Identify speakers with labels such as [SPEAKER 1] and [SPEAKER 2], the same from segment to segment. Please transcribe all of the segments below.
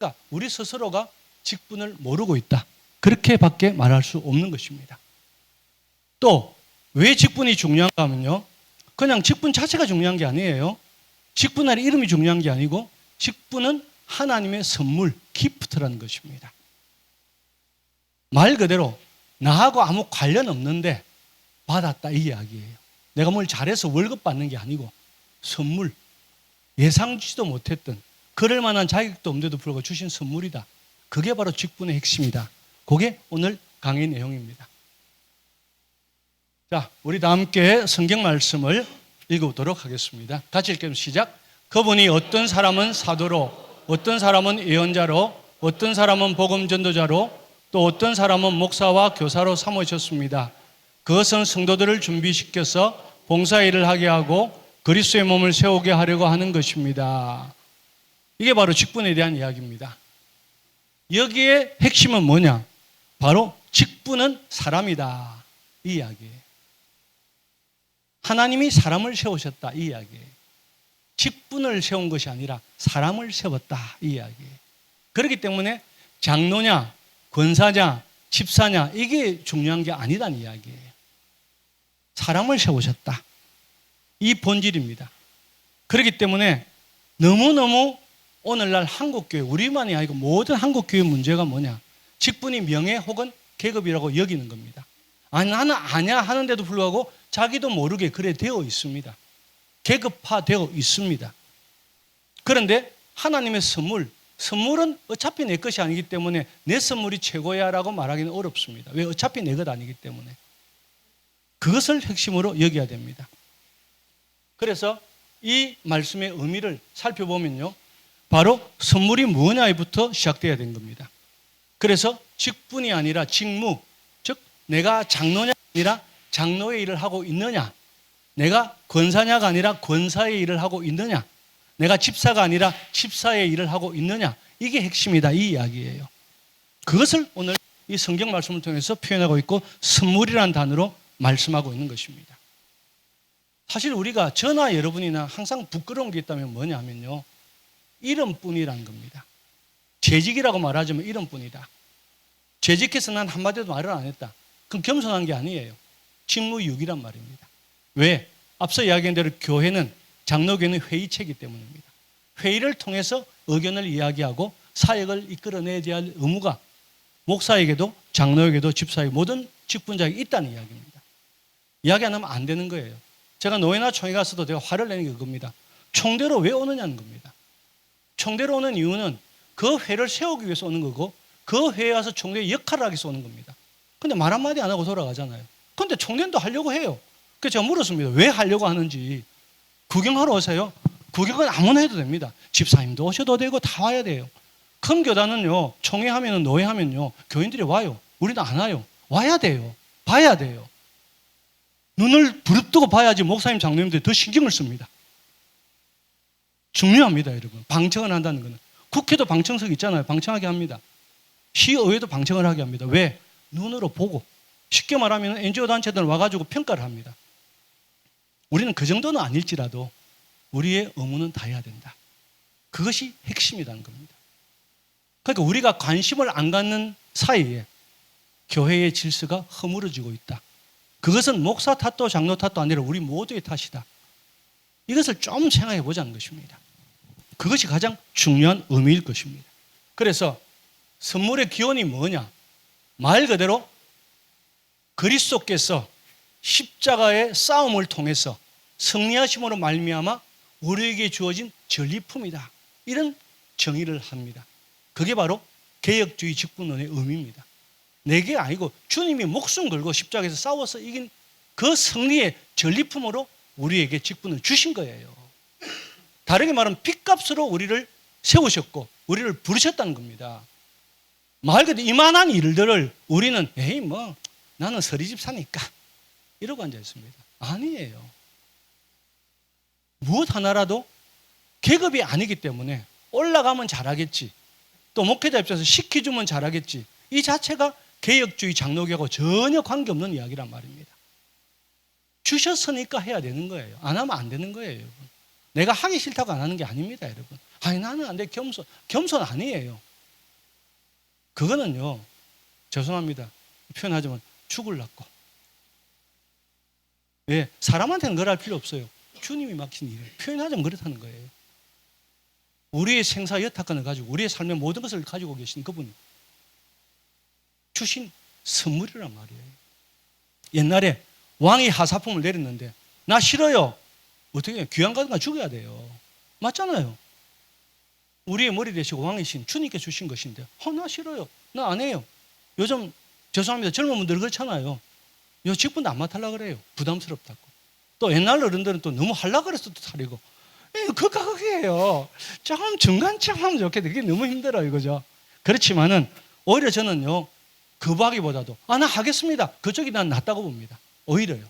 [SPEAKER 1] 그러니까 우리 스스로가 직분을 모르고 있다. 그렇게밖에 말할 수 없는 것입니다. 또 왜 직분이 중요한가 하면요. 그냥 직분 자체가 중요한 게 아니에요. 직분의 이름이 중요한 게 아니고 직분은 하나님의 선물, 기프트라는 것입니다. 말 그대로 나하고 아무 관련 없는데 받았다 이 이야기예요. 내가 뭘 잘해서 월급 받는 게 아니고 선물, 예상치도 못했던 그럴 만한 자격도 없는데도 불구하고 주신 선물이다. 그게 바로 직분의 핵심이다. 그게 오늘 강의 내용입니다. 자, 우리 다 함께 성경 말씀을 읽어보도록 하겠습니다. 같이 읽겠습니다. 시작. 그분이 어떤 사람은 사도로, 어떤 사람은 예언자로, 어떤 사람은 복음 전도자로, 또 어떤 사람은 목사와 교사로 삼으셨습니다. 그것은 성도들을 준비시켜서 봉사일을 하게 하고 그리스도의 몸을 세우게 하려고 하는 것입니다. 이게 바로 직분에 대한 이야기입니다. 여기에 핵심은 뭐냐? 바로 직분은 사람이다. 이 이야기예요. 하나님이 사람을 세우셨다. 이 이야기예요. 직분을 세운 것이 아니라 사람을 세웠다. 이 이야기예요. 그렇기 때문에 장로냐, 권사냐, 집사냐 이게 중요한 게 아니다는 이야기예요. 사람을 세우셨다. 이 본질입니다. 그렇기 때문에 너무너무 오늘날 한국교회, 우리만이 아니고 모든 한국교회 문제가 뭐냐? 직분이 명예 혹은 계급이라고 여기는 겁니다. 아니, 나는 아냐 하는데도 불구하고 자기도 모르게 그래 되어 있습니다. 계급화되어 있습니다. 그런데 하나님의 선물은 어차피 내 것이 아니기 때문에 내 선물이 최고야 라고 말하기는 어렵습니다. 왜? 어차피 내 것 아니기 때문에. 그것을 핵심으로 여겨야 됩니다. 그래서 이 말씀의 의미를 살펴보면요. 바로 선물이 뭐냐부터 시작돼야 되는 겁니다. 그래서 직분이 아니라 직무, 즉 내가 장로냐 아니라 장로의 일을 하고 있느냐, 내가 권사냐가 아니라 권사의 일을 하고 있느냐, 내가 집사가 아니라 집사의 일을 하고 있느냐, 이게 핵심이다 이 이야기예요. 그것을 오늘 이 성경 말씀을 통해서 표현하고 있고 선물이라는 단어로 말씀하고 있는 것입니다. 사실 우리가 저나 여러분이나 항상 부끄러운 게 있다면 뭐냐면요, 이름뿐이라는 겁니다. 재직이라고 말하자면 이름뿐이다. 재직해서 난 한마디도 말을 안 했다. 그건 겸손한 게 아니에요. 직무유기란 말입니다. 왜? 앞서 이야기한 대로 교회는, 장로교회는 회의체이기 때문입니다. 회의를 통해서 의견을 이야기하고 사역을 이끌어내야 할 의무가 목사에게도 장로에게도 집사에게 모든 직분자에게 있다는 이야기입니다. 이야기 안 하면 안 되는 거예요. 제가 노회나 총회 가서도 제가 화를 내는 게 그겁니다. 총대로 왜 오느냐는 겁니다. 총대로 오는 이유는 그 회를 세우기 위해서 오는 거고 그 회에 와서 총대의 역할을 하기 위해서 오는 겁니다. 근데 말 한마디 안 하고 돌아가잖아요. 근데 총대도 하려고 해요. 그래서 제가 물었습니다. 왜 하려고 하는지. 구경하러 오세요. 구경은 아무나 해도 됩니다. 집사님도 오셔도 되고 다 와야 돼요. 큰 교단은요, 총회하면 노회하면요, 교인들이 와요. 우리는 안 와요. 와야 돼요. 봐야 돼요. 눈을 부릅뜨고 봐야지 목사님, 장로님들이 더 신경을 씁니다. 중요합니다, 여러분. 방청을 한다는 것은. 국회도 방청석 있잖아요. 방청하게 합니다. 시의회도 방청을 하게 합니다. 왜? 눈으로 보고. 쉽게 말하면 NGO 단체들 와가지고 평가를 합니다. 우리는 그 정도는 아닐지라도 우리의 의무는 다 해야 된다. 그것이 핵심이라는 겁니다. 그러니까 우리가 관심을 안 갖는 사이에 교회의 질서가 허물어지고 있다. 그것은 목사 탓도 장로 탓도 아니라 우리 모두의 탓이다. 이것을 좀 생각해 보자는 것입니다. 그것이 가장 중요한 의미일 것입니다. 그래서 선물의 기원이 뭐냐? 말 그대로 그리스도께서 십자가의 싸움을 통해서 승리하심으로 말미암아 우리에게 주어진 전리품이다. 이런 정의를 합니다. 그게 바로 개혁주의 직분론의 의미입니다. 내게 아니고 주님이 목숨 걸고 십자가에서 싸워서 이긴 그 승리의 전리품으로 우리에게 직분을 주신 거예요. 다르게 말하면 핏값으로 우리를 세우셨고 우리를 부르셨다는 겁니다. 말 그대로 이만한 일들을 우리는 에이 뭐 나는 서리집 사니까 이러고 앉아 있습니다. 아니에요. 무엇 하나라도 계급이 아니기 때문에 올라가면 잘하겠지. 또 목회자 입장에서 시켜주면 잘하겠지. 이 자체가 개혁주의 장로교하고 전혀 관계없는 이야기란 말입니다. 주셨으니까 해야 되는 거예요. 안 하면 안 되는 거예요, 여러분. 내가 하기 싫다고 안 하는 게 아닙니다, 여러분. 아니 나는 안 돼. 겸손 아니에요. 그거는요, 죄송합니다. 표현하자면 죽을라고. 예, 사람한테는 그럴 필요 없어요. 주님이 맡긴 일이에요. 표현하자면 그렇다는 거예요. 우리의 생사 여타권을 가지고 우리의 삶의 모든 것을 가지고 계신 그분이 주신 선물이란 말이에요. 옛날에 왕이 하사품을 내렸는데 나 싫어요. 어떻게 해요? 귀한 거가 죽여야 돼요. 맞잖아요. 우리의 머리 되시고 왕이신 주님께 주신 것인데 나 싫어요. 나 안 해요. 요즘 죄송합니다. 젊은 분들 그렇잖아요. 요 직분도 안 맡으려고 그래요. 부담스럽다고. 또 옛날 어른들은 또 너무 하려고 그래서 또 차리고 극악이에요. 좀 중간쯤 하면 좋겠는데 그게 너무 힘들어요. 이거죠. 그렇지만은 오히려 저는요 거부하기보다도 나 하겠습니다. 그쪽이 난 낫다고 봅니다. 오히려요.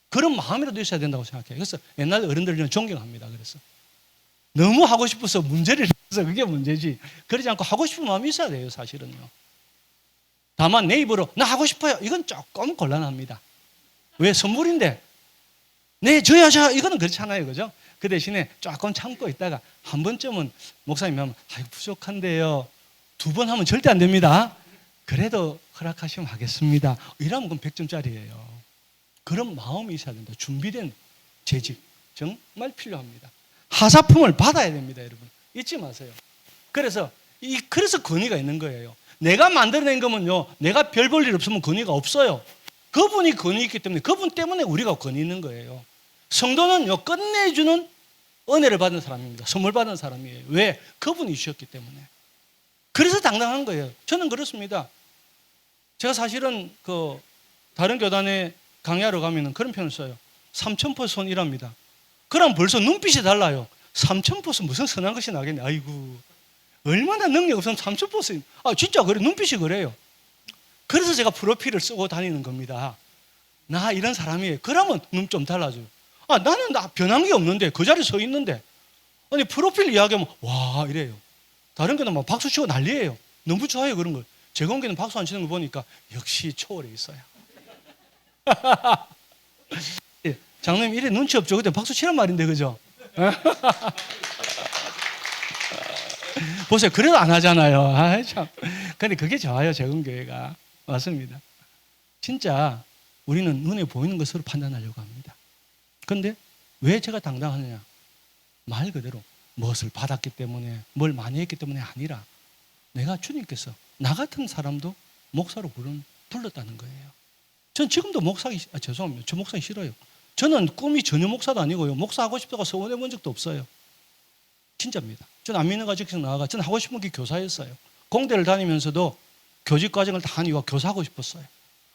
[SPEAKER 1] 그런 마음이라도 있어야 된다고 생각해요. 그래서 옛날 어른들을 저는 존경합니다. 그래서 너무 하고 싶어서 문제를 해서 그게 문제지. 그러지 않고 하고 싶은 마음이 있어야 돼요. 사실은요. 다만 내 입으로 나 하고 싶어요. 이건 조금 곤란합니다. 왜? 선물인데 네 줘야죠. 이거는 그렇잖아요. 그죠? 그 대신에 조금 참고 있다가 한 번쯤은 목사님 하면 부족한데요. 2번 하면 절대 안 됩니다. 그래도 허락하시면 하겠습니다. 이러면 그건 100점짜리예요. 그런 마음이 있어야 된다. 준비된 재직 정말 필요합니다. 하사품을 받아야 됩니다. 여러분 잊지 마세요. 그래서 권위가 있는 거예요. 내가 만들어낸 거면요 내가 별 볼 일 없으면 권위가 없어요. 그분이 권위 있기 때문에 그분 때문에 우리가 권위 있는 거예요. 성도는요 끝내주는 은혜를 받은 사람입니다. 선물 받은 사람이에요. 왜? 그분이 주셨기 때문에. 그래서 당당한 거예요. 저는 그렇습니다. 제가 사실은 다른 교단에 강의하러 가면 그런 표현을 써요. 삼천포 손 일합니다. 그럼 벌써 눈빛이 달라요. 삼천포서 무슨 선한 것이 나겠네. 아이고 얼마나 능력 없으면 삼천포서. 진짜 그래. 눈빛이 그래요. 그래서 제가 프로필을 쓰고 다니는 겁니다. 나 이런 사람이에요. 그러면 눈 좀 달라져요. 나는 변한 게 없는데 그 자리에 서 있는데 아니 프로필 이야기하면 와 이래요. 다른 거는 막 박수 치고 난리예요. 너무 좋아요 그런 걸. 제 관계는 박수 안 치는 거 보니까 역시 초월해 있어요. 예, 장로님 이래 눈치 없죠. 그때 박수 치란 말인데 그죠? 보세요. 그래도 안 하잖아요. 참. 근데 그게 좋아요. 재건교회가. 맞습니다. 진짜 우리는 눈에 보이는 것으로 판단하려고 합니다. 그런데 왜 제가 당당하느냐? 말 그대로 무엇을 받았기 때문에 뭘 많이 했기 때문에 아니라 내가 주님께서 나 같은 사람도 목사로 불렀다는 거예요. 전 지금도 죄송합니다. 저 목사기 싫어요. 저는 꿈이 전혀 목사도 아니고요. 목사하고 싶다고 서원해 본 적도 없어요. 진짜입니다. 전 안민회가족에서 나와가 전 하고 싶은 게 교사였어요. 공대를 다니면서도 교직 과정을 다 한 이유가 교사하고 싶었어요.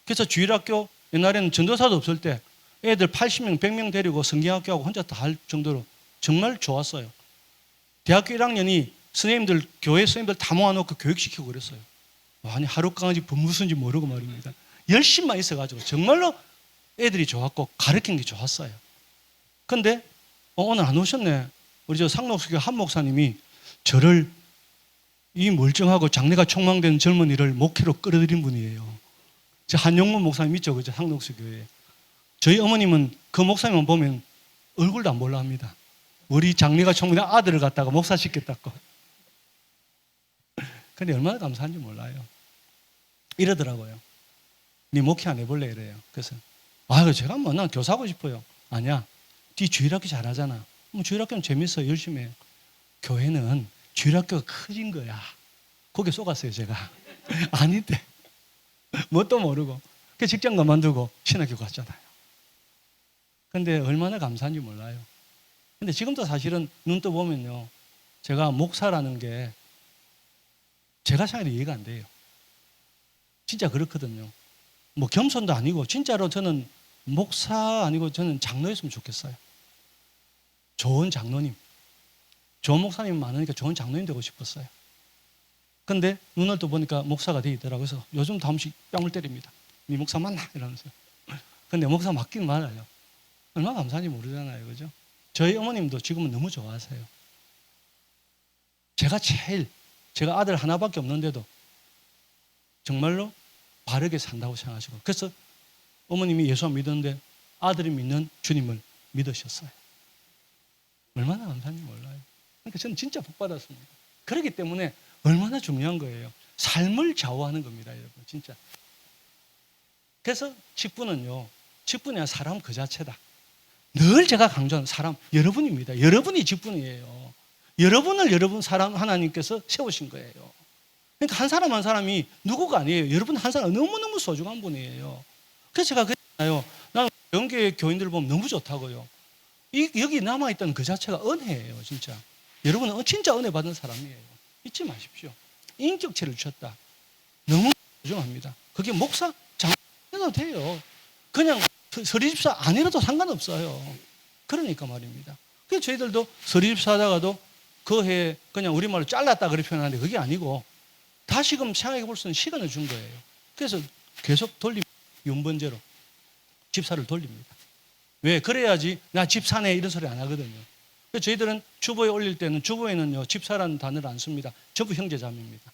[SPEAKER 1] 그래서 주일학교 옛날에는 전도사도 없을 때 애들 80명, 100명 데리고 성경학교하고 혼자 다 할 정도로 정말 좋았어요. 대학교 1학년이 선생님들, 교회 선생님들 다 모아놓고 교육시키고 그랬어요. 아니 하루 강아지 무슨지 모르고 말입니다. 열심만 있어가지고 정말로 애들이 좋았고 가르치는 게 좋았어요. 근데 오늘 안 오셨네. 우리 저 상록수교 한 목사님이 저를 이 멀쩡하고 장래가 촉망된 젊은이를 목회로 끌어들인 분이에요. 저 한영문 목사님 있죠, 그죠? 상록수교에. 저희 어머님은 그 목사님만 보면 얼굴도 안 볼라 합니다. 우리 장래가 촉망된 아들을 갖다가 목사 시켰다고. 근데 얼마나 감사한지 몰라요. 이러더라고요. 네 목회 안 해볼래 이래요. 그래서 제가 난 교사하고 싶어요. 아니야. 네 주일학교 잘하잖아. 주일학교는 재밌어. 열심히 해요. 교회는 주일학교가 커진 거야. 거기에 쏘갔어요 제가. 아닌데 뭣도 모르고 그 직장 그만두고 신학교 갔잖아요. 근데 얼마나 감사한지 몰라요. 근데 지금도 사실은 눈 떠보면요 제가 목사라는 게 제가 생각해도 이해가 안 돼요. 진짜 그렇거든요. 겸손도 아니고 진짜로 저는 목사 아니고 저는 장로였으면 좋겠어요. 좋은 장로님, 좋은 목사님 많으니까 좋은 장로님 되고 싶었어요. 근데 눈을 떠 보니까 목사가 돼 있더라고요. 그래서 요즘 다음씩 뺨을 때립니다. 네 목사 맞나? 이러면서. 근데 목사 맞긴 맞아요. 얼마나 감사한지 모르잖아요. 그죠? 저희 어머님도 지금은 너무 좋아하세요. 제가 아들 하나밖에 없는데도 정말로 바르게 산다고 생각하시고 그래서 어머님이 예수 안 믿었는데 아들이 믿는 주님을 믿으셨어요. 얼마나 감사한지 몰라요. 그러니까 저는 진짜 복 받았습니다. 그렇기 때문에 얼마나 중요한 거예요. 삶을 좌우하는 겁니다, 여러분. 진짜. 그래서 직분은요, 직분이 아니라 사람 그 자체다. 늘 제가 강조하는 사람, 여러분입니다. 여러분이 직분이에요. 여러분을 여러분 사람 하나님께서 세우신 거예요. 그러니까 한 사람 한 사람이 누구가 아니에요. 여러분 한 사람 너무너무 소중한 분이에요. 그래서 제가 그랬잖아요. 나는 영계 교인들 보면 너무 좋다고요. 여기 남아있던 그 자체가 은혜예요, 진짜. 여러분은 진짜 은혜 받은 사람이에요. 잊지 마십시오. 인격체를 주셨다. 너무 소중합니다. 그게 목사, 장로도 돼요. 그냥 서리집사 아니라도 상관없어요. 그러니까 말입니다. 그래서 저희들도 서리집사 하다가도 그 해에 그냥 우리말로 잘랐다 그렇게 표현하는데 그게 아니고 다시금 생각해 볼 수 있는 시간을 준 거예요. 그래서 계속 돌립니다. 윤번제로 집사를 돌립니다. 왜? 그래야지 나 집사네 이런 소리 안 하거든요. 그래서 저희들은 주보에 올릴 때는 주보에는요 집사라는 단어를 안 씁니다. 전부 형제자매입니다.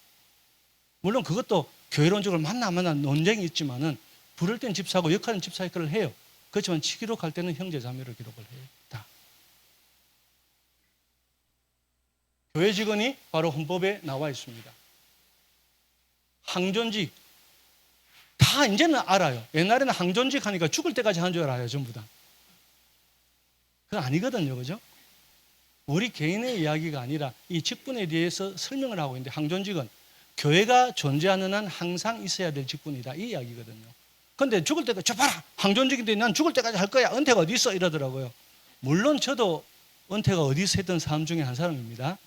[SPEAKER 1] 물론 그것도 교회론적으로 만나 논쟁이 있지만은 부를 땐 집사고 역할은 집사 역할을 해요. 그렇지만 기록할 때는 형제자매로 기록을 해요. 다. 교회 직원이 바로 헌법에 나와 있습니다. 항존직 다 이제는 알아요. 옛날에는 항존직 하니까 죽을 때까지 한 줄 알아요. 전부 다. 그건 아니거든요. 그죠? 우리 개인의 이야기가 아니라 이 직분에 대해서 설명을 하고 있는데 항존직은 교회가 존재하는 한 항상 있어야 될 직분이다. 이 이야기거든요. 근데 죽을 때까지 저 봐라. 항존직인데 난 죽을 때까지 할 거야. 은퇴가 어디 있어? 이러더라고요. 물론 저도 은퇴가 어디서 했던 사람 중에 한 사람입니다.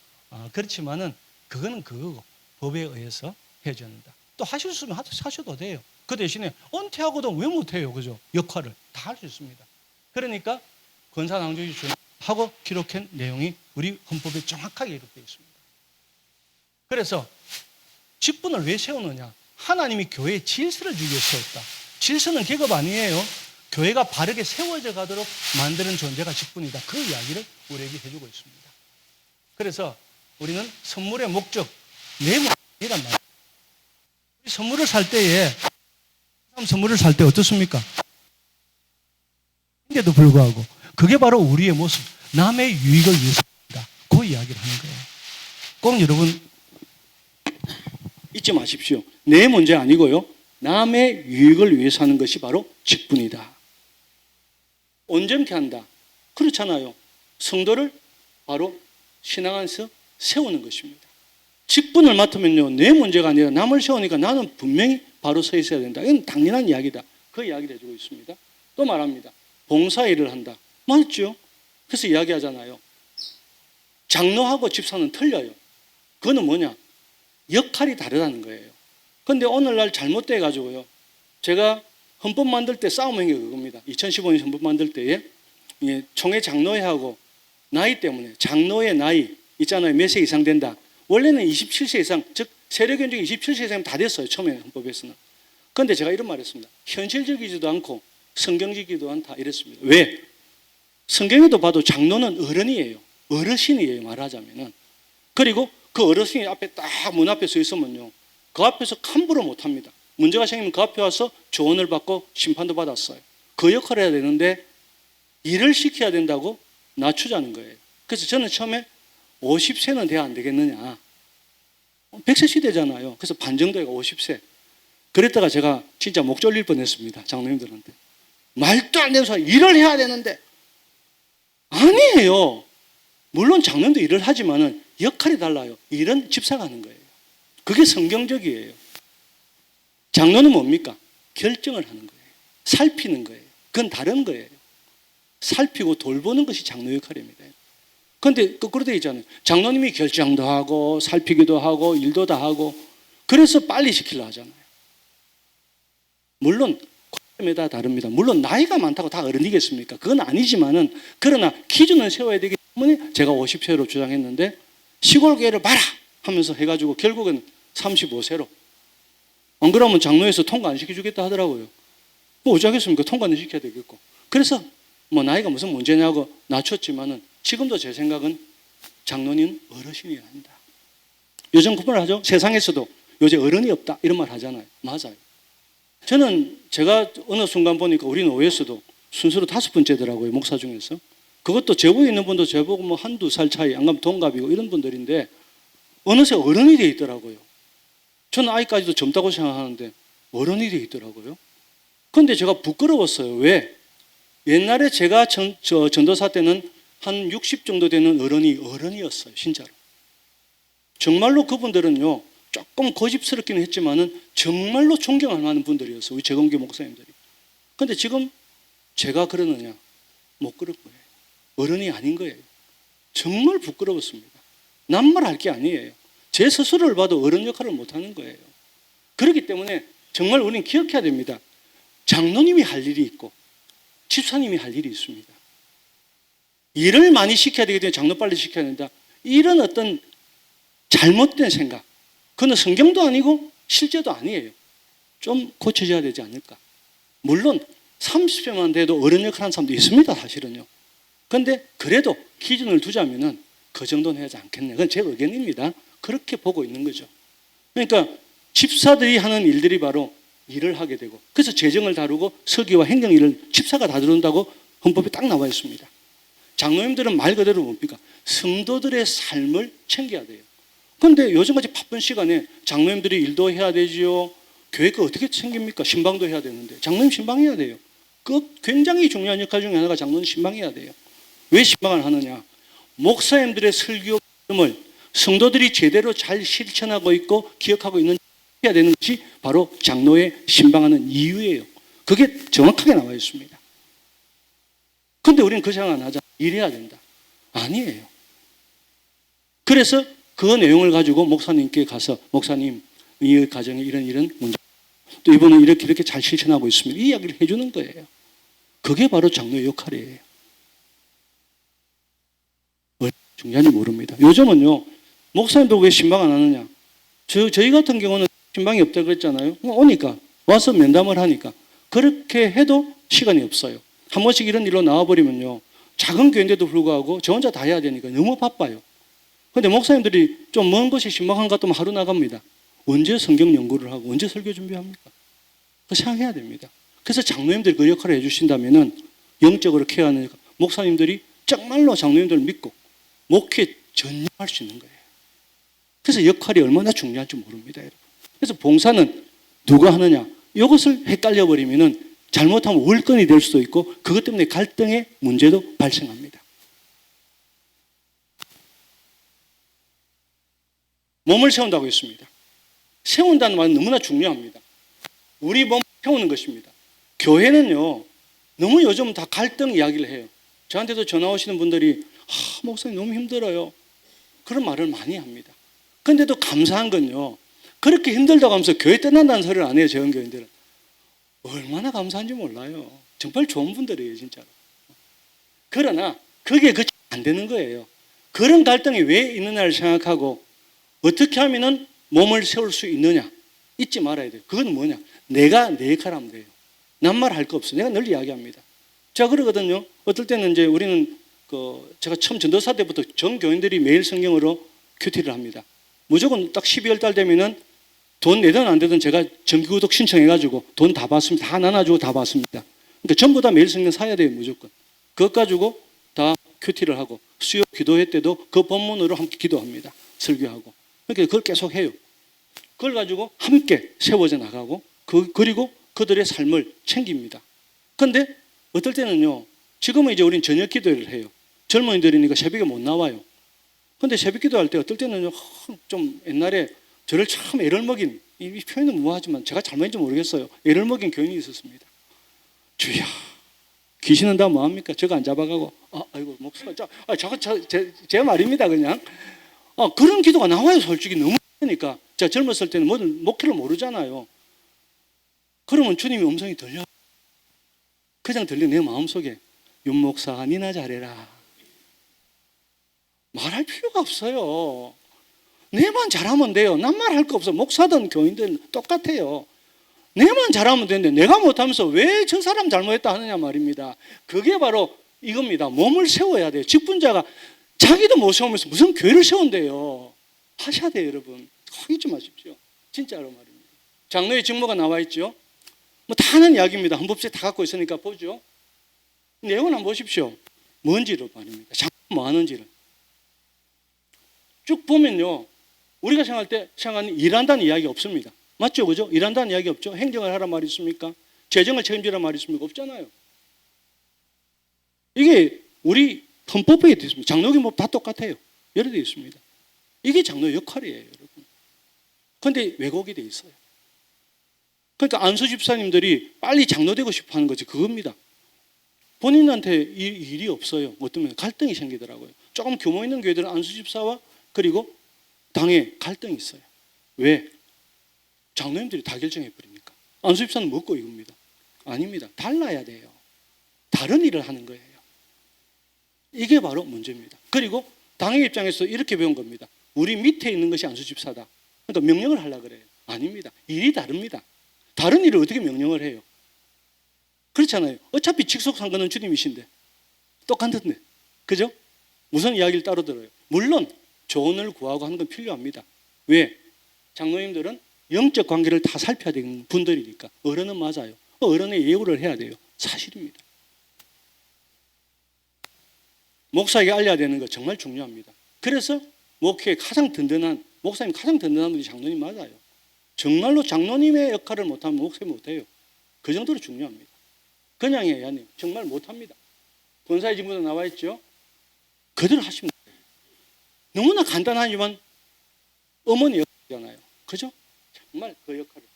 [SPEAKER 1] 그렇지만은 그거는 그거고 법에 의해서 해줘야 된다. 또 하실 수 있으면 하셔도 돼요. 그 대신에 은퇴하고도 왜 못해요? 그죠? 역할을 다 할 수 있습니다. 그러니까 권사낭조지 하고 기록한 내용이 우리 헌법에 정확하게 기록되어 있습니다. 그래서 직분을 왜 세우느냐? 하나님이 교회에 질서를 주기 위해 세웠다. 질서는 계급 아니에요. 교회가 바르게 세워져 가도록 만드는 존재가 직분이다. 그 이야기를 우리에게 해주고 있습니다. 그래서 우리는 선물의 목적, 내 목적이란 말이에요. 선물을 살 때에 선물을 살 때 어떻습니까? 인데도 불구하고 그게 바로 우리의 모습, 남의 유익을 위해서입니다. 그 이야기를 하는 거예요. 꼭 여러분 잊지 마십시오. 내 문제 아니고요. 남의 유익을 위해서 하는 것이 바로 직분이다. 온전케 한다. 그렇잖아요. 성도를 바로 신앙 안에서 세우는 것입니다. 직분을 맡으면요, 내 문제가 아니라 남을 세우니까 나는 분명히 바로 서 있어야 된다. 이건 당연한 이야기다. 그 이야기를 해주고 있습니다. 또 말합니다. 봉사일을 한다. 맞죠? 그래서 이야기하잖아요. 장로하고 집사는 틀려요. 그거는 뭐냐? 역할이 다르다는 거예요. 근데 오늘날 잘못돼 가지고요. 제가 헌법 만들 때 싸움한 게 그겁니다. 2015년 헌법 만들 때에 총회 장로회하고 나이 때문에 장로의 나이 있잖아요. 몇 세 이상 된다. 원래는 27세 이상, 즉 세력견 중에 27세 이상 다 됐어요. 처음에 헌법에서는. 그런데 제가 이런 말 했습니다. 현실적이지도 않고 성경적이지도 않다 이랬습니다. 왜? 성경에도 봐도 장로는 어른이에요. 어르신이에요. 말하자면은. 그리고 그 어르신이 앞에 딱 문 앞에 서 있으면요. 그 앞에서 함부로 못합니다. 문제가 생기면 그 앞에 와서 조언을 받고 심판도 받았어요. 그 역할을 해야 되는데 일을 시켜야 된다고 낮추자는 거예요. 그래서 저는 처음에 50세는 돼야 안 되겠느냐. 100세 시대잖아요. 그래서 반 정도가 50세. 그랬다가 제가 진짜 목 졸릴 뻔했습니다. 장로님들한테. 말도 안 되는 소리. 일을 해야 되는데. 아니에요. 물론 장로님도 일을 하지만은 역할이 달라요. 일은 집사가 하는 거예요. 그게 성경적이에요. 장로는 뭡니까? 결정을 하는 거예요. 살피는 거예요. 그건 다른 거예요. 살피고 돌보는 것이 장로 역할입니다. 그런데 거꾸로 되어 있잖아요. 장로님이 결정도 하고 살피기도 하고 일도 다 하고 그래서 빨리 시키려 하잖아요. 물론 관점에 따라 다릅니다. 물론 나이가 많다고 다 어른이겠습니까? 그건 아니지만은 그러나 기준을 세워야 되기 때문에 제가 50세로 주장했는데 시골 교회를 봐라 하면서 해가지고 결국은 35세로 안 그러면 장로에서 통과 안 시켜주겠다 하더라고요. 뭐 어쩌겠습니까? 통과는 시켜야 되겠고. 그래서 뭐 나이가 무슨 문제냐고 낮췄지만은 지금도 제 생각은 장로님 어르신이어야 한다. 요즘 구분을 하죠. 세상에서도 요새 어른이 없다 이런 말 하잖아요. 맞아요. 저는 제가 어느 순간 보니까 우리 노회에서도 순서로 5번째더라고요. 목사 중에서. 그것도 제보에 있는 분도 제보고 뭐 한두 살 차이 안 가면 동갑이고 이런 분들인데 어느새 어른이 돼 있더라고요. 저는 아이까지도 젊다고 생각하는데 어른이 돼 있더라고요. 그런데 제가 부끄러웠어요. 왜? 옛날에 제가 전도사 때는 한 60 정도 되는 어른이었어요. 진짜로. 정말로 그분들은요, 조금 고집스럽긴 했지만은 정말로 존경할 만한 분들이었어요. 우리 재건교 목사님들이. 그런데 지금 제가 그러느냐? 못 그럴 거예요. 어른이 아닌 거예요. 정말 부끄러웠습니다. 남말할 게 아니에요. 제 스스로를 봐도 어른 역할을 못하는 거예요. 그렇기 때문에 정말 우리는 기억해야 됩니다. 장로님이 할 일이 있고 집사님이 할 일이 있습니다. 일을 많이 시켜야 되기 때문에 장로 빨리 시켜야 된다. 이런 어떤 잘못된 생각, 그건 성경도 아니고 실제도 아니에요. 좀 고쳐져야 되지 않을까. 물론 30세만 돼도 어른 역할 하는 사람도 있습니다. 사실은요. 그런데 그래도 기준을 두자면은 그 정도는 해야지 않겠네. 그건 제 의견입니다. 그렇게 보고 있는 거죠. 그러니까 집사들이 하는 일들이 바로 일을 하게 되고, 그래서 재정을 다루고 서기와 행정 일을 집사가 다룬다고 헌법에 딱 나와 있습니다. 장로님들은 말 그대로 뭡니까? 성도들의 삶을 챙겨야 돼요. 그런데 요즘같이 바쁜 시간에 장로님들이 일도 해야 되지요. 교회가 어떻게 챙깁니까? 신방도 해야 되는데. 장로님 신방해야 돼요. 그 굉장히 중요한 역할 중에 하나가 장로님 신방해야 돼요. 왜 신방을 하느냐? 목사님들의 설교를 성도들이 제대로 잘 실천하고 있고 기억하고 있는 해야 되는 것이 바로 장로의 신방하는 이유예요. 그게 정확하게 나와 있습니다. 그런데 우리는 그 생각 안 하자. 일해야 된다. 아니에요. 그래서 그 내용을 가지고 목사님께 가서 목사님, 이 가정에 이런 문제, 또 이번에 이렇게 잘 실천하고 있습니다. 이 이야기를 해주는 거예요. 그게 바로 장로의 역할이에요. 왜 중요한지 모릅니다. 요즘은요, 목사님도 왜 신방 안 하느냐? 저희 같은 경우는 신방이 없다고 그랬잖아요. 오니까, 와서 면담을 하니까. 그렇게 해도 시간이 없어요. 한 번씩 이런 일로 나와버리면요, 작은 교회인데도 불구하고 저 혼자 다 해야 되니까 너무 바빠요. 그런데 목사님들이 좀 먼 곳에 신방한 것 같으면 하루 나갑니다. 언제 성경 연구를 하고 언제 설교 준비합니까? 그 생각해야 됩니다. 그래서 장로님들이 그 역할을 해주신다면은 영적으로 케어하는 목사님들이 정말로 장로님들을 믿고 목회에 전념할 수 있는 거예요. 그래서 역할이 얼마나 중요한지 모릅니다, 여러분. 그래서 봉사는 누가 하느냐? 이것을 헷갈려 버리면은 잘못하면 월권이 될 수도 있고 그것 때문에 갈등의 문제도 발생합니다. 몸을 세운다고 했습니다. 세운다는 말은 너무나 중요합니다. 우리 몸을 세우는 것입니다. 교회는요, 너무 요즘 다 갈등 이야기를 해요. 저한테도 전화 오시는 분들이 목사님 너무 힘들어요. 그런 말을 많이 합니다. 그런데도 감사한 건요, 그렇게 힘들다고 하면서 교회 떠난다는 소리를 안 해요. 재헌교인들은. 얼마나 감사한지 몰라요. 정말 좋은 분들이에요, 진짜로. 그러나 그게 안 되는 거예요. 그런 갈등이 왜 있느냐를 생각하고 어떻게 하면은 몸을 세울 수 있느냐, 잊지 말아야 돼요. 그건 뭐냐? 내가 내 역할 하면 돼요. 남말 할 거 없어요. 내가 늘 이야기합니다. 제가 그러거든요. 어떨 때는 이제 우리는 제가 처음 전도사 때부터 전 교인들이 매일 성경으로 큐티를 합니다. 무조건 딱 12월 달 되면은 돈 내든 안 되든 제가 정기구독 신청해가지고 돈 다 받습니다. 다 나눠주고 다 받습니다. 그러니까 전부 다 매일 성경 사야 돼요, 무조건. 그것 가지고 다 큐티를 하고 수요 기도회 때도 그 본문으로 함께 기도합니다. 설교하고. 그러니까 그걸 계속 해요. 그걸 가지고 함께 세워져 나가고 그리고 그들의 삶을 챙깁니다. 그런데 어떨 때는요, 지금은 이제 우린 저녁 기도를 해요. 젊은이들이니까 새벽에 못 나와요. 그런데 새벽 기도할 때 어떨 때는요, 좀 옛날에 저를 참 애를 먹인, 이 표현은 무하지만 제가 잘못인지 모르겠어요. 애를 먹인 교인이 있었습니다. 주야, 귀신은 다 뭐합니까? 저거 안 잡아가고, 아이고, 목사, 제 말입니다, 그냥. 그런 기도가 나와요, 솔직히. 너무 그러니까. 제가 젊었을 때는 뭐든 목회를 모르잖아요. 그러면 주님의 음성이 들려. 그냥 들려, 내 마음속에. 윤 목사, 니나 잘해라. 말할 필요가 없어요. 내만 잘하면 돼요. 남말 할 거 없어. 목사든 교인든 똑같아요. 내만 잘하면 되는데 내가 못하면서 왜 저 사람 잘못했다 하느냐 말입니다. 그게 바로 이겁니다. 몸을 세워야 돼요. 직분자가 자기도 못 세우면서 무슨 교회를 세운대요. 하셔야 돼요, 여러분. 허기 좀 하십시오. 진짜로 말입니다. 장로의 직무가 나와 있죠. 뭐 다 하는 이야기입니다. 헌법제 다 갖고 있으니까 보죠. 내용을 한번 보십시오. 뭔지를 말입니다. 장로 뭐 하는지를. 쭉 보면요, 우리가 생각하는 일한다는 이야기 없습니다. 맞죠? 그죠? 일한다는 이야기 없죠? 행정을 하란 말이 있습니까? 재정을 책임지란 말이 있습니까? 없잖아요. 이게 우리 헌법에 되어 있습니다. 장로교 뭐 다 똑같아요. 여러 되어 있습니다. 이게 장로 역할이에요, 여러분. 그런데 왜곡이 되어 있어요. 그러니까 안수 집사님들이 빨리 장로 되고 싶어 하는 거지 그겁니다. 본인한테 일이 없어요. 어떤 면 갈등이 생기더라고요. 조금 규모 있는 교회들은 안수 집사와 그리고 당에 갈등이 있어요. 왜? 장로님들이 다 결정해 버리니까. 안수 집사는 먹고 이겁니다. 아닙니다. 달라야 돼요. 다른 일을 하는 거예요. 이게 바로 문제입니다. 그리고 당의 입장에서 이렇게 배운 겁니다. 우리 밑에 있는 것이 안수 집사다. 그러니까 명령을 하려고 그래요. 아닙니다. 일이 다릅니다. 다른 일을 어떻게 명령을 해요? 그렇잖아요. 어차피 직속상관은 주님이신데 똑같은데, 그죠? 무슨 이야기를 따로 들어요? 물론 조언을 구하고 하는 건 필요합니다. 왜? 장로님들은 영적 관계를 다 살펴야 되는 분들이니까. 어른은 맞아요. 어른의 예우를 해야 돼요. 사실입니다. 목사에게 알려야 되는 거 정말 중요합니다. 그래서 목회에 가장 든든한, 목사님 가장 든든한 분이 장로님 맞아요. 정말로 장로님의 역할을 못하면 목사님 못해요. 그 정도로 중요합니다. 그냥 해야 해요. 정말 못합니다. 권사의 직분도 나와 있죠. 그대로 하시면 돼요. 너무나 간단하지만 어머니 역할이잖아요. 그죠? 정말 그 역할을.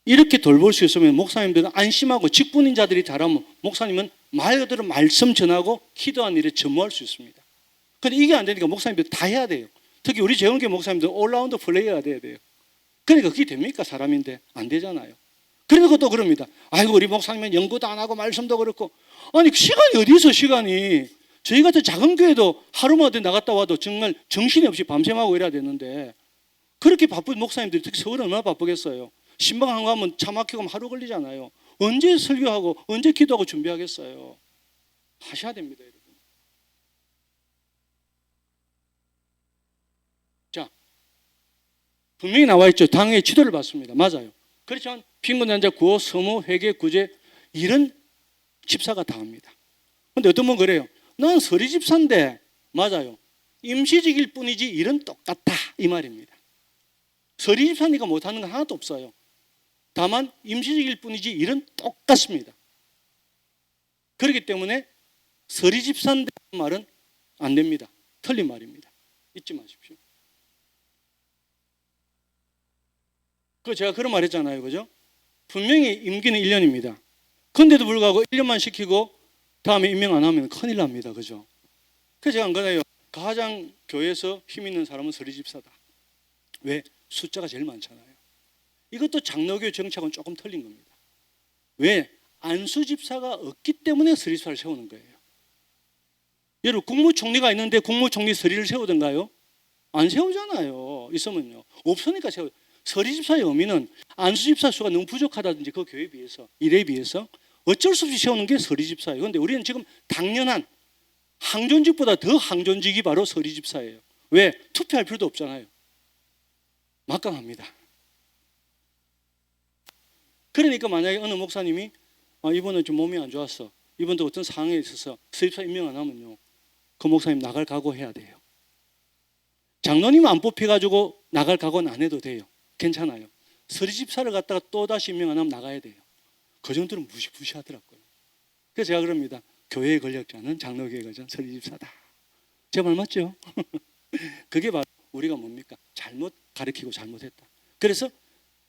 [SPEAKER 1] 이렇게 돌볼 수 있으면 목사님들은 안심하고 직분인 자들이 잘하면 목사님은 말 그대로 말씀 전하고 기도하는 일에 전무할 수 있습니다. 그런데 이게 안 되니까 목사님들 다 해야 돼요. 특히 우리 재원교 목사님들 올라운드 플레이어가 돼야 돼요. 그러니까 그게 됩니까? 사람인데 안 되잖아요. 그래서 또 그럽니다. 아이고 우리 목사님은 연구도 안 하고 말씀도 그렇고. 아니 시간이 어디 있어 시간이. 저희 같은 작은 교회도 하루만 어디 나갔다 와도 정말 정신이 없이 밤샘하고 이래야 되는데 그렇게 바쁜 목사님들이 특히 서울은 얼마나 바쁘겠어요. 신방 한 거 하면 차 막히고 하루 걸리잖아요. 언제 설교하고 언제 기도하고 준비하겠어요. 하셔야 됩니다, 여러분. 자, 분명히 나와 있죠. 당의 지도를 받습니다. 맞아요. 그렇지만 빈곤단자 구호, 서모, 회계, 구제 이런 집사가 다 합니다. 그런데 어떤 분 그래요. 난 서리 집사인데 맞아요. 임시직일 뿐이지 일은 똑같다 이 말입니다. 서리 집사니까 못하는 건 하나도 없어요. 다만 임시직일 뿐이지 일은 똑같습니다. 그렇기 때문에 서리 집사인데 말은 안 됩니다. 틀린 말입니다. 잊지 마십시오. 제가 그런 말 했잖아요. 그죠? 분명히 임기는 1년입니다. 그런데도 불구하고 1년만 시키고 다음에 임명 안 하면 큰일 납니다. 그죠? 그래서 제가 안 그래요. 가장 교회에서 힘 있는 사람은 서리 집사다. 왜? 숫자가 제일 많잖아요. 이것도 장로교 정책은 조금 틀린 겁니다. 왜? 안수 집사가 없기 때문에 서리 집사를 세우는 거예요. 여러분 국무총리가 있는데 국무총리 서리를 세우던가요? 안 세우잖아요. 있으면요. 없으니까 세워요. 서리 집사의 의미는 안수 집사 수가 너무 부족하다든지 그 교회에 비해서 일에 비해서 어쩔 수 없이 세우는 게 서리 집사예요. 그런데 우리는 지금 당연한 항존직보다 더 항존직이 바로 서리 집사예요. 왜? 투표할 필요도 없잖아요. 막강합니다. 그러니까 만약에 어느 목사님이 이번에 좀 몸이 안 좋았어. 이번도 어떤 상황에 있어서 서리 집사 임명 안 하면요. 그 목사님 나갈 각오해야 돼요. 장로님 안 뽑혀가지고 나갈 각오는 안 해도 돼요. 괜찮아요. 서리 집사를 갖다가 또다시 임명 안 하면 나가야 돼요. 그 정도는 무시하더라고요. 그래서 제가 그럽니다. 교회의 권력자는 장로교의 권력자는 서리 집사다. 제 말 맞죠? 그게 바로 우리가 뭡니까? 잘못 가르치고 잘못했다. 그래서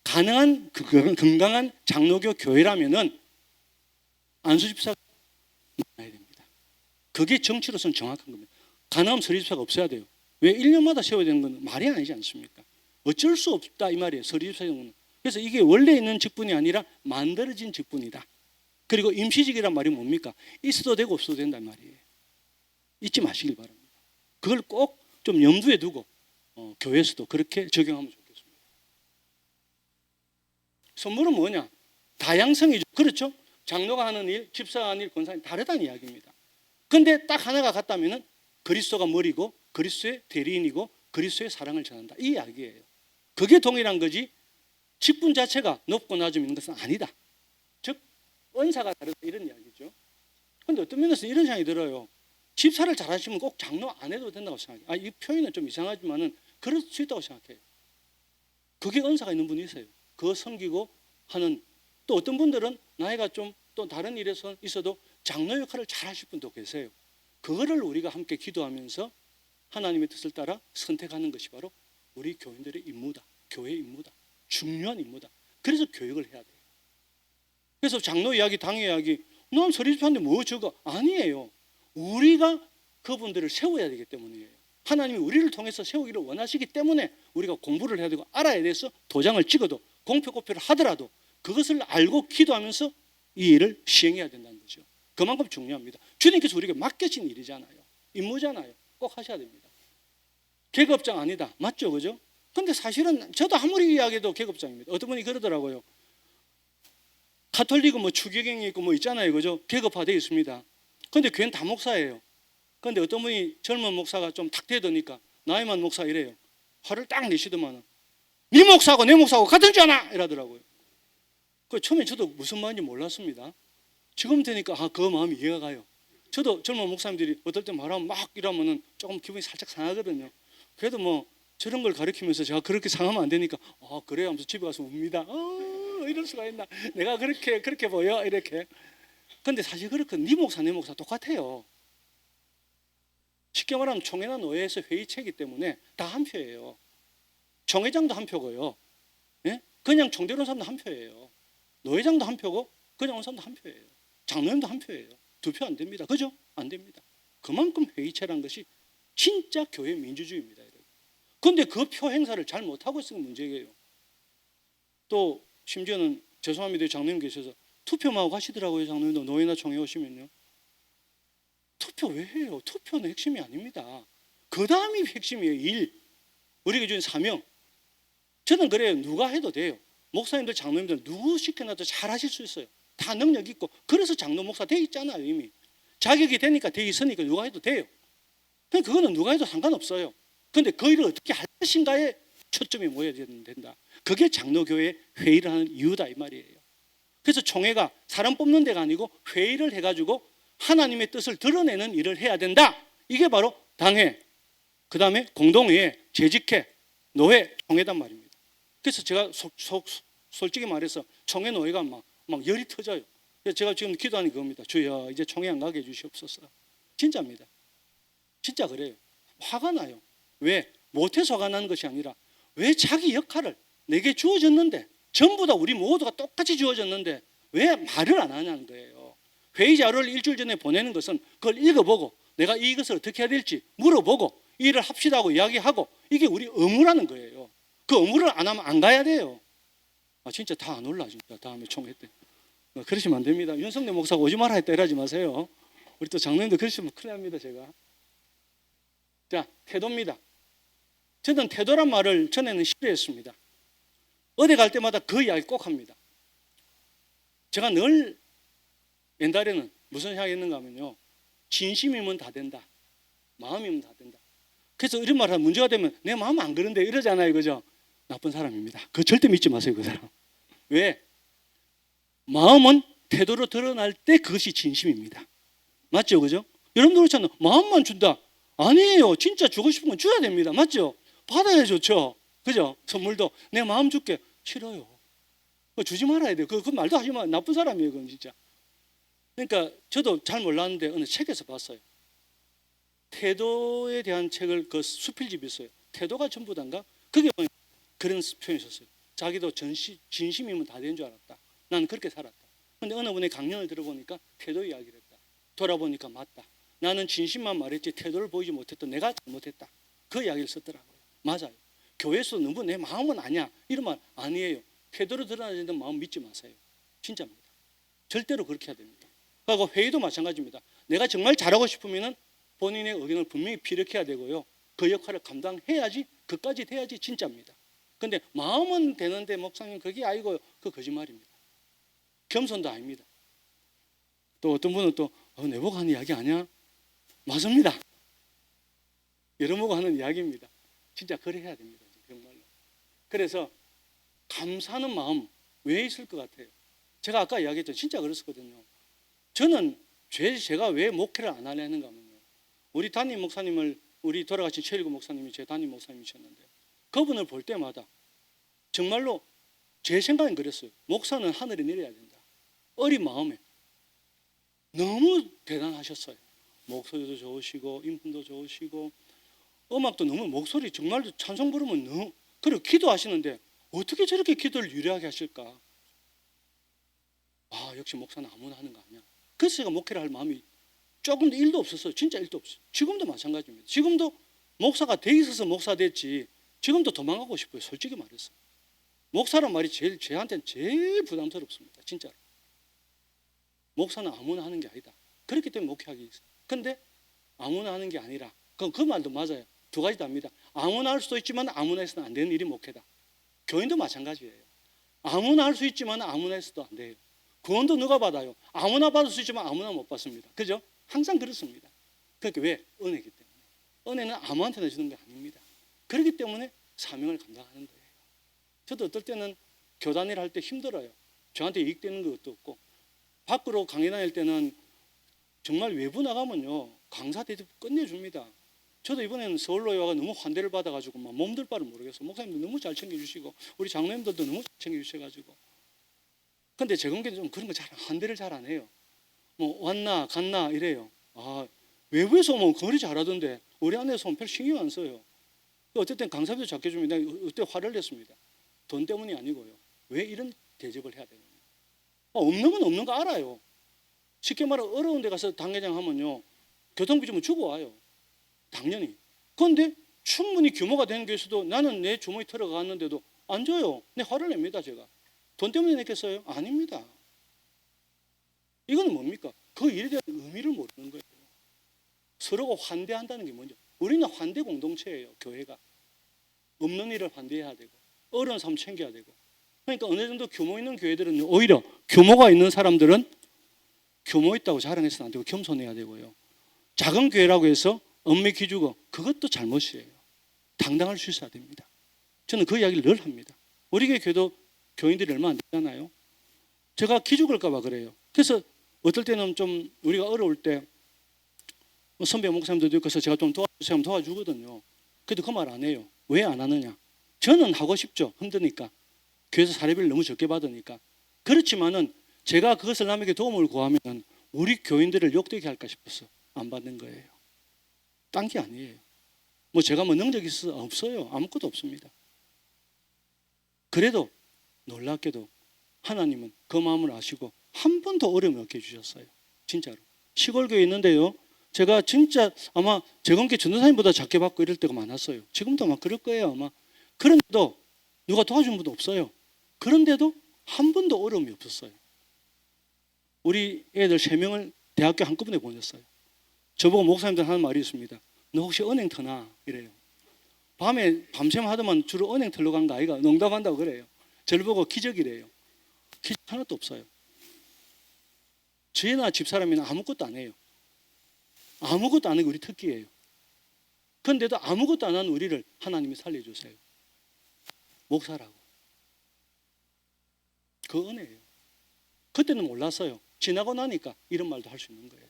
[SPEAKER 1] 가능한 건강한 장로교 교회라면은 안수 집사가 나야 됩니다. 그게 정치로서는 정확한 겁니다. 가능하면 서리 집사가 없어야 돼요. 왜 1년마다 세워야 되는 건 말이 아니지 않습니까? 어쩔 수 없다 이 말이에요. 서리 집사 경우는. 그래서 이게 원래 있는 직분이 아니라 만들어진 직분이다. 그리고 임시직이란 말이 뭡니까? 있어도 되고 없어도 된단 말이에요. 잊지 마시길 바랍니다. 그걸 꼭 좀 염두에 두고 교회에서도 그렇게 적용하면 좋겠습니다. 선물은 뭐냐? 다양성이죠. 그렇죠? 장로가 하는 일, 집사가 하는 일, 권사님 다르다는 이야기입니다. 그런데 딱 하나가 같다면 그리스도가 머리고 그리스도의 대리인이고 그리스도의 사랑을 전한다. 이 이야기예요. 그게 동일한 거지 직분 자체가 높고 낮음 있는 것은 아니다. 즉 은사가 다르다 이런 이야기죠. 그런데 어떤 면에서 이런 생각이 들어요. 집사를 잘하시면 꼭 장로 안 해도 된다고 생각해요. 이 표현은 좀 이상하지만은 그럴 수 있다고 생각해요. 그게 은사가 있는 분이 있어요. 그거 섬기고 하는. 또 어떤 분들은 나이가 좀 또 다른 일에서 있어도 장로 역할을 잘 하실 분도 계세요. 그거를 우리가 함께 기도하면서 하나님의 뜻을 따라 선택하는 것이 바로 우리 교인들의 임무다. 교회의 임무다. 중요한 임무다. 그래서 교육을 해야 돼요. 그래서 장로 이야기, 당회 이야기, 넌 서리집사인데 뭐 저거 아니에요. 우리가 그분들을 세워야 되기 때문이에요. 하나님이 우리를 통해서 세우기를 원하시기 때문에 우리가 공부를 해야 되고 알아야 돼서 도장을 찍어도 공표고표를 하더라도 그것을 알고 기도하면서 이 일을 시행해야 된다는 거죠. 그만큼 중요합니다. 주님께서 우리에게 맡겨진 일이잖아요. 임무잖아요. 꼭 하셔야 됩니다. 계급장 아니다. 맞죠? 그죠? 근데 사실은 저도 아무리 이야기해도 계급장입니다. 어떤 분이 그러더라고요. 가톨릭은 뭐 추기경이 있고 뭐 있잖아요. 그죠? 계급화되어 있습니다. 근데 교회는 다 목사예요. 근데 어떤 분이 젊은 목사가 좀 탁 대더니까 나이만 목사 이래요. 화를 딱 내시더만은 네 목사하고 내 목사하고 같은 줄 아나? 이러더라고요. 그 처음에 저도 무슨 말인지 몰랐습니다. 지금 되니까 그 마음이 이해가 가요. 저도 젊은 목사님들이 어떨 때 말하면 막 이러면은 조금 기분이 살짝 상하거든요. 그래도 뭐 저런 걸 가르치면서 제가 그렇게 상하면 안 되니까 그래요 하면서 집에 가서 웁니다. 이럴 수가 있나? 내가 그렇게 보여? 이렇게. 근데 사실 그렇게 네 목사 내 목사 똑같아요. 쉽게 말하면 총회나 노회에서 회의체이기 때문에 다 한 표예요. 총회장도 한 표고요. 예? 그냥 총대로 온 사람도 한 표예요. 노회장도 한 표고 그냥 온 사람도 한 표예요. 장로님도 한 표예요. 2표 안 됩니다. 그죠? 안 됩니다. 그만큼 회의체라는 것이 진짜 교회 민주주의입니다. 그런데 그 표 행사를 잘 못하고 있으면 문제예요. 또 심지어는 죄송합니다. 장로님 계셔서 투표만 하고 하시더라고요. 장로님도 노회나 총회 오시면요. 투표 왜 해요? 투표는 핵심이 아닙니다. 그 다음이 핵심이에요. 일. 우리가 주는 사명. 저는 그래요. 누가 해도 돼요. 목사님들, 장로님들 누구 시켜놔도 잘 하실 수 있어요. 다 능력 있고. 그래서 장로 목사 돼 있잖아요. 이미. 자격이 되니까 돼 있으니까 누가 해도 돼요. 그거는 누가 해도 상관없어요. 그런데 그 일을 어떻게 할 것인가에 초점이 모여야 된다. 그게 장로교회 회의를 하는 이유다 이 말이에요. 그래서 총회가 사람 뽑는 데가 아니고 회의를 해가지고 하나님의 뜻을 드러내는 일을 해야 된다. 이게 바로 당회, 그 다음에 공동회, 재직회, 노회, 총회단 말입니다. 그래서 제가 솔직히 말해서 총회 노회가 막 열이 터져요. 그래서 제가 지금 기도하는 겁니다. 주여 이제 총회 안 가게 해주시옵소서. 진짜입니다. 진짜 그래요. 화가 나요. 왜? 못해서 화가 나는 것이 아니라 왜 자기 역할을 내게 주어졌는데 전부 다 우리 모두가 똑같이 주어졌는데 왜 말을 안 하냐는 거예요. 회의 자료를 일주일 전에 보내는 것은 그걸 읽어보고 내가 이것을 어떻게 해야 될지 물어보고 일을 합시다 고 이야기하고 이게 우리 의무라는 거예요. 그 의무를 안 하면 안 가야 돼요. 진짜 다 안 올라 진짜 다음에 총회 때. 그러시면 안 됩니다. 윤석래 목사가 오지 마라 했다 이러지 마세요. 우리 또 장로님도 그러시면 큰일 납니다 제가. 자, 태도입니다. 저는 태도란 말을 전에는 싫어했습니다. 어디 갈 때마다 그 이야기 꼭 합니다. 제가 늘 옛날에는 무슨 생각했는가 하면요. 진심이면 다 된다. 마음이면 다 된다. 그래서 이런 말을 하면 문제가 되면 내 마음은 안 그런데 이러잖아요. 그죠? 나쁜 사람입니다. 그거 절대 믿지 마세요. 그 사람. 왜? 마음은 태도로 드러날 때 그것이 진심입니다. 맞죠? 그죠? 여러분들 그렇잖아요. 마음만 준다. 아니에요. 진짜 주고 싶은 건 줘야 됩니다. 맞죠? 받아야 좋죠. 그죠? 선물도 내 마음 줄게. 싫어요. 그거 주지 말아야 돼요. 그 말도 하지 마. 나쁜 사람이에요. 그건 진짜. 그러니까 저도 잘 몰랐는데 어느 책에서 봤어요. 태도에 대한 책을 그 수필집이 있어요. 태도가 전부단가? 그게 그런 표현이 있었어요. 자기도 진심이면 다 된 줄 알았다. 나는 그렇게 살았다. 그런데 어느 분의 강연을 들어보니까 태도 이야기를 했다. 돌아보니까 맞다. 나는 진심만 말했지 태도를 보이지 못했던 내가 잘못했다. 그 이야기를 썼더라고요. 맞아요. 교회에서 너무 내 마음은 아니야. 이런 말 아니에요. 태도로 드러나는 마음 믿지 마세요. 진짜입니다. 절대로 그렇게 해야 됩니다. 그리고 회의도 마찬가지입니다. 내가 정말 잘하고 싶으면 본인의 의견을 분명히 피력해야 되고요. 그 역할을 감당해야지 그까지 돼야지 진짜입니다. 그런데 마음은 되는데 목사님 그게 아니고요. 그 거짓말입니다. 겸손도 아닙니다. 또 어떤 분은 또 내보고 하는 이야기 아니야? 맞습니다. 여러모가 하는 이야기입니다. 진짜 그래 해야 됩니다. 정말로. 그래서 감사하는 마음 왜 있을 것 같아요? 제가 아까 이야기했죠. 진짜 그랬었거든요. 저는 제가 왜 목회를 안 하려는가 하면요. 우리 담임 목사님을 우리 돌아가신 최일구 목사님이 제 담임 목사님이셨는데 그분을 볼 때마다 정말로 제 생각엔 그랬어요. 목사는 하늘에 내려야 된다. 어린 마음에 너무 대단하셨어요. 목소리도 좋으시고 인품도 좋으시고 음악도 너무 목소리 정말로 찬송 부르면 너무 그리고 기도하시는데 어떻게 저렇게 기도를 유려하게 하실까? 아 역시 목사는 아무나 하는 거 아니야. 그래서 제가 목회를 할 마음이 조금도 일도 없었어요. 진짜 일도 없어요. 지금도 마찬가지입니다. 지금도 목사가 돼 있어서 목사 됐지 지금도 도망가고 싶어요. 솔직히 말해서. 목사란 말이 저한테는 제일 부담스럽습니다. 진짜로. 목사는 아무나 하는 게 아니다. 그렇기 때문에 목회하기 있어요. 근데 아무나 하는 게 아니라 그 말도 맞아요. 두 가지 답니다. 아무나 할 수도 있지만 아무나 해서는 안 되는 일이 목회다. 교인도 마찬가지예요. 아무나 할 수 있지만 아무나 해서도 안 돼요. 구원도 누가 받아요? 아무나 받을 수 있지만 아무나 못 받습니다. 그죠? 항상 그렇습니다. 그러니까 왜? 은혜이기 때문에. 은혜는 아무한테나 주는 게 아닙니다. 그렇기 때문에 사명을 감당하는 거예요. 저도 어떨 때는 교단일 할 때 힘들어요. 저한테 이익되는 것도 없고 밖으로 강의 다닐 때는 정말 외부 나가면요 강사 대접 끝내줍니다. 저도 이번에는 서울로 와가 너무 환대를 받아가지고 막 몸둘 바를 모르겠어요. 목사님도 너무 잘 챙겨주시고 우리 장로님들도 너무 잘 챙겨주셔가지고. 근데 제공계는 좀 그런 거 잘 환대를 잘 안 해요. 뭐 왔나 갔나 이래요. 아 외부에서 오면 거리 잘하던데 우리 안에서 오면 별 신경 안 써요. 어쨌든 강사비도 작게 줍니다. 그때 화를 냈습니다. 돈 때문이 아니고요. 왜 이런 대접을 해야 되느냐. 없는 건 없는 거 알아요. 쉽게 말해 어려운 데 가서 당회장 하면요. 교통비 좀 주고 와요. 당연히. 그런데 충분히 규모가 되는 교회에서도 나는 내 주머니 털어갔는데도 안 줘요. 내 화를 냅니다. 제가. 돈 때문에 냈겠어요? 아닙니다. 이건 뭡니까? 그 일에 대한 의미를 모르는 거예요. 서로가 환대한다는 게 뭐죠? 우리는 환대 공동체예요. 교회가. 없는 일을 환대해야 되고 어려운 사람 챙겨야 되고. 그러니까 어느 정도 규모 있는 교회들은 오히려 규모가 있는 사람들은 규모 있다고 자랑해서는 안 되고 겸손해야 되고요. 작은 교회라고 해서 얽매기 주고 그것도 잘못이에요. 당당할 수 있어야 됩니다. 저는 그 이야기를 늘 합니다. 우리 교회도 교인들이 얼마 안 되잖아요. 제가 기죽을까 봐 그래요. 그래서 어떨 때는 좀 우리가 어려울 때 선배 목사님들도 있고 해서 제가 좀 도와주세요 하면 도와주거든요. 그래도 그 말 안 해요. 왜 안 하느냐. 저는 하고 싶죠. 힘드니까. 교회에서 사례비를 너무 적게 받으니까. 그렇지만은 제가 그것을 남에게 도움을 구하면 우리 교인들을 욕되게 할까 싶어서 안 받는 거예요. 딴 게 아니에요. 뭐 제가 뭐 능력이 있어서 없어요. 아무것도 없습니다. 그래도 놀랍게도 하나님은 그 마음을 아시고 한 번도 어려움을 없게 해주셨어요. 진짜로. 시골 교회 있는데요. 제가 진짜 아마 재건계 전도사님보다 작게 받고 이럴 때가 많았어요. 지금도 아마 그럴 거예요. 아마. 그런데도 누가 도와준 분도 없어요. 그런데도 한 번도 어려움이 없었어요. 우리 애들 3명을 대학교 한꺼번에 보냈어요. 저보고 목사님들 하는 말이 있습니다. 너 혹시 은행 터나? 이래요. 밤에 밤샘 하더만 주로 은행 털러 간 거 아이가? 농담한다고 그래요. 저를 보고 기적이래요. 기적 하나도 없어요. 저희나 집사람이나 아무것도 안 해요. 아무것도 안 하고 우리 특기예요. 그런데도 아무것도 안 하는 우리를 하나님이 살려주세요. 목사라고. 그 은혜예요. 그때는 몰랐어요. 지나고 나니까 이런 말도 할 수 있는 거예요.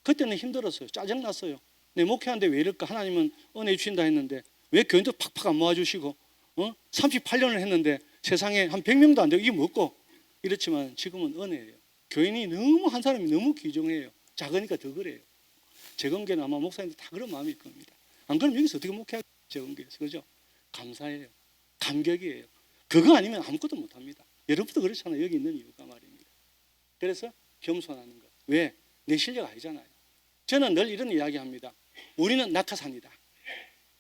[SPEAKER 1] 그때는 힘들었어요. 짜증났어요. 내 목회하는데 왜 이럴까? 하나님은 은혜 주신다 했는데 왜 교인도 팍팍 안 모아주시고 38년을 했는데 세상에 한 100명도 안 되고 이게 뭐고? 이렇지만 지금은 은혜예요. 교인이 너무 한 사람이 너무 귀중해요. 작으니까 더 그래요. 재건계는 아마 목사님들 다 그런 마음일 겁니다. 안 그러면 여기서 어떻게 목회하겠어요? 재건계에서. 그죠? 감사해요. 감격이에요. 그거 아니면 아무것도 못합니다. 여러분도 그렇잖아요. 여기 있는 이유가 말입니다. 그래서 겸손하는 것. 왜? 내 실력 아니잖아요. 저는 늘 이런 이야기 합니다. 우리는 낙하산이다.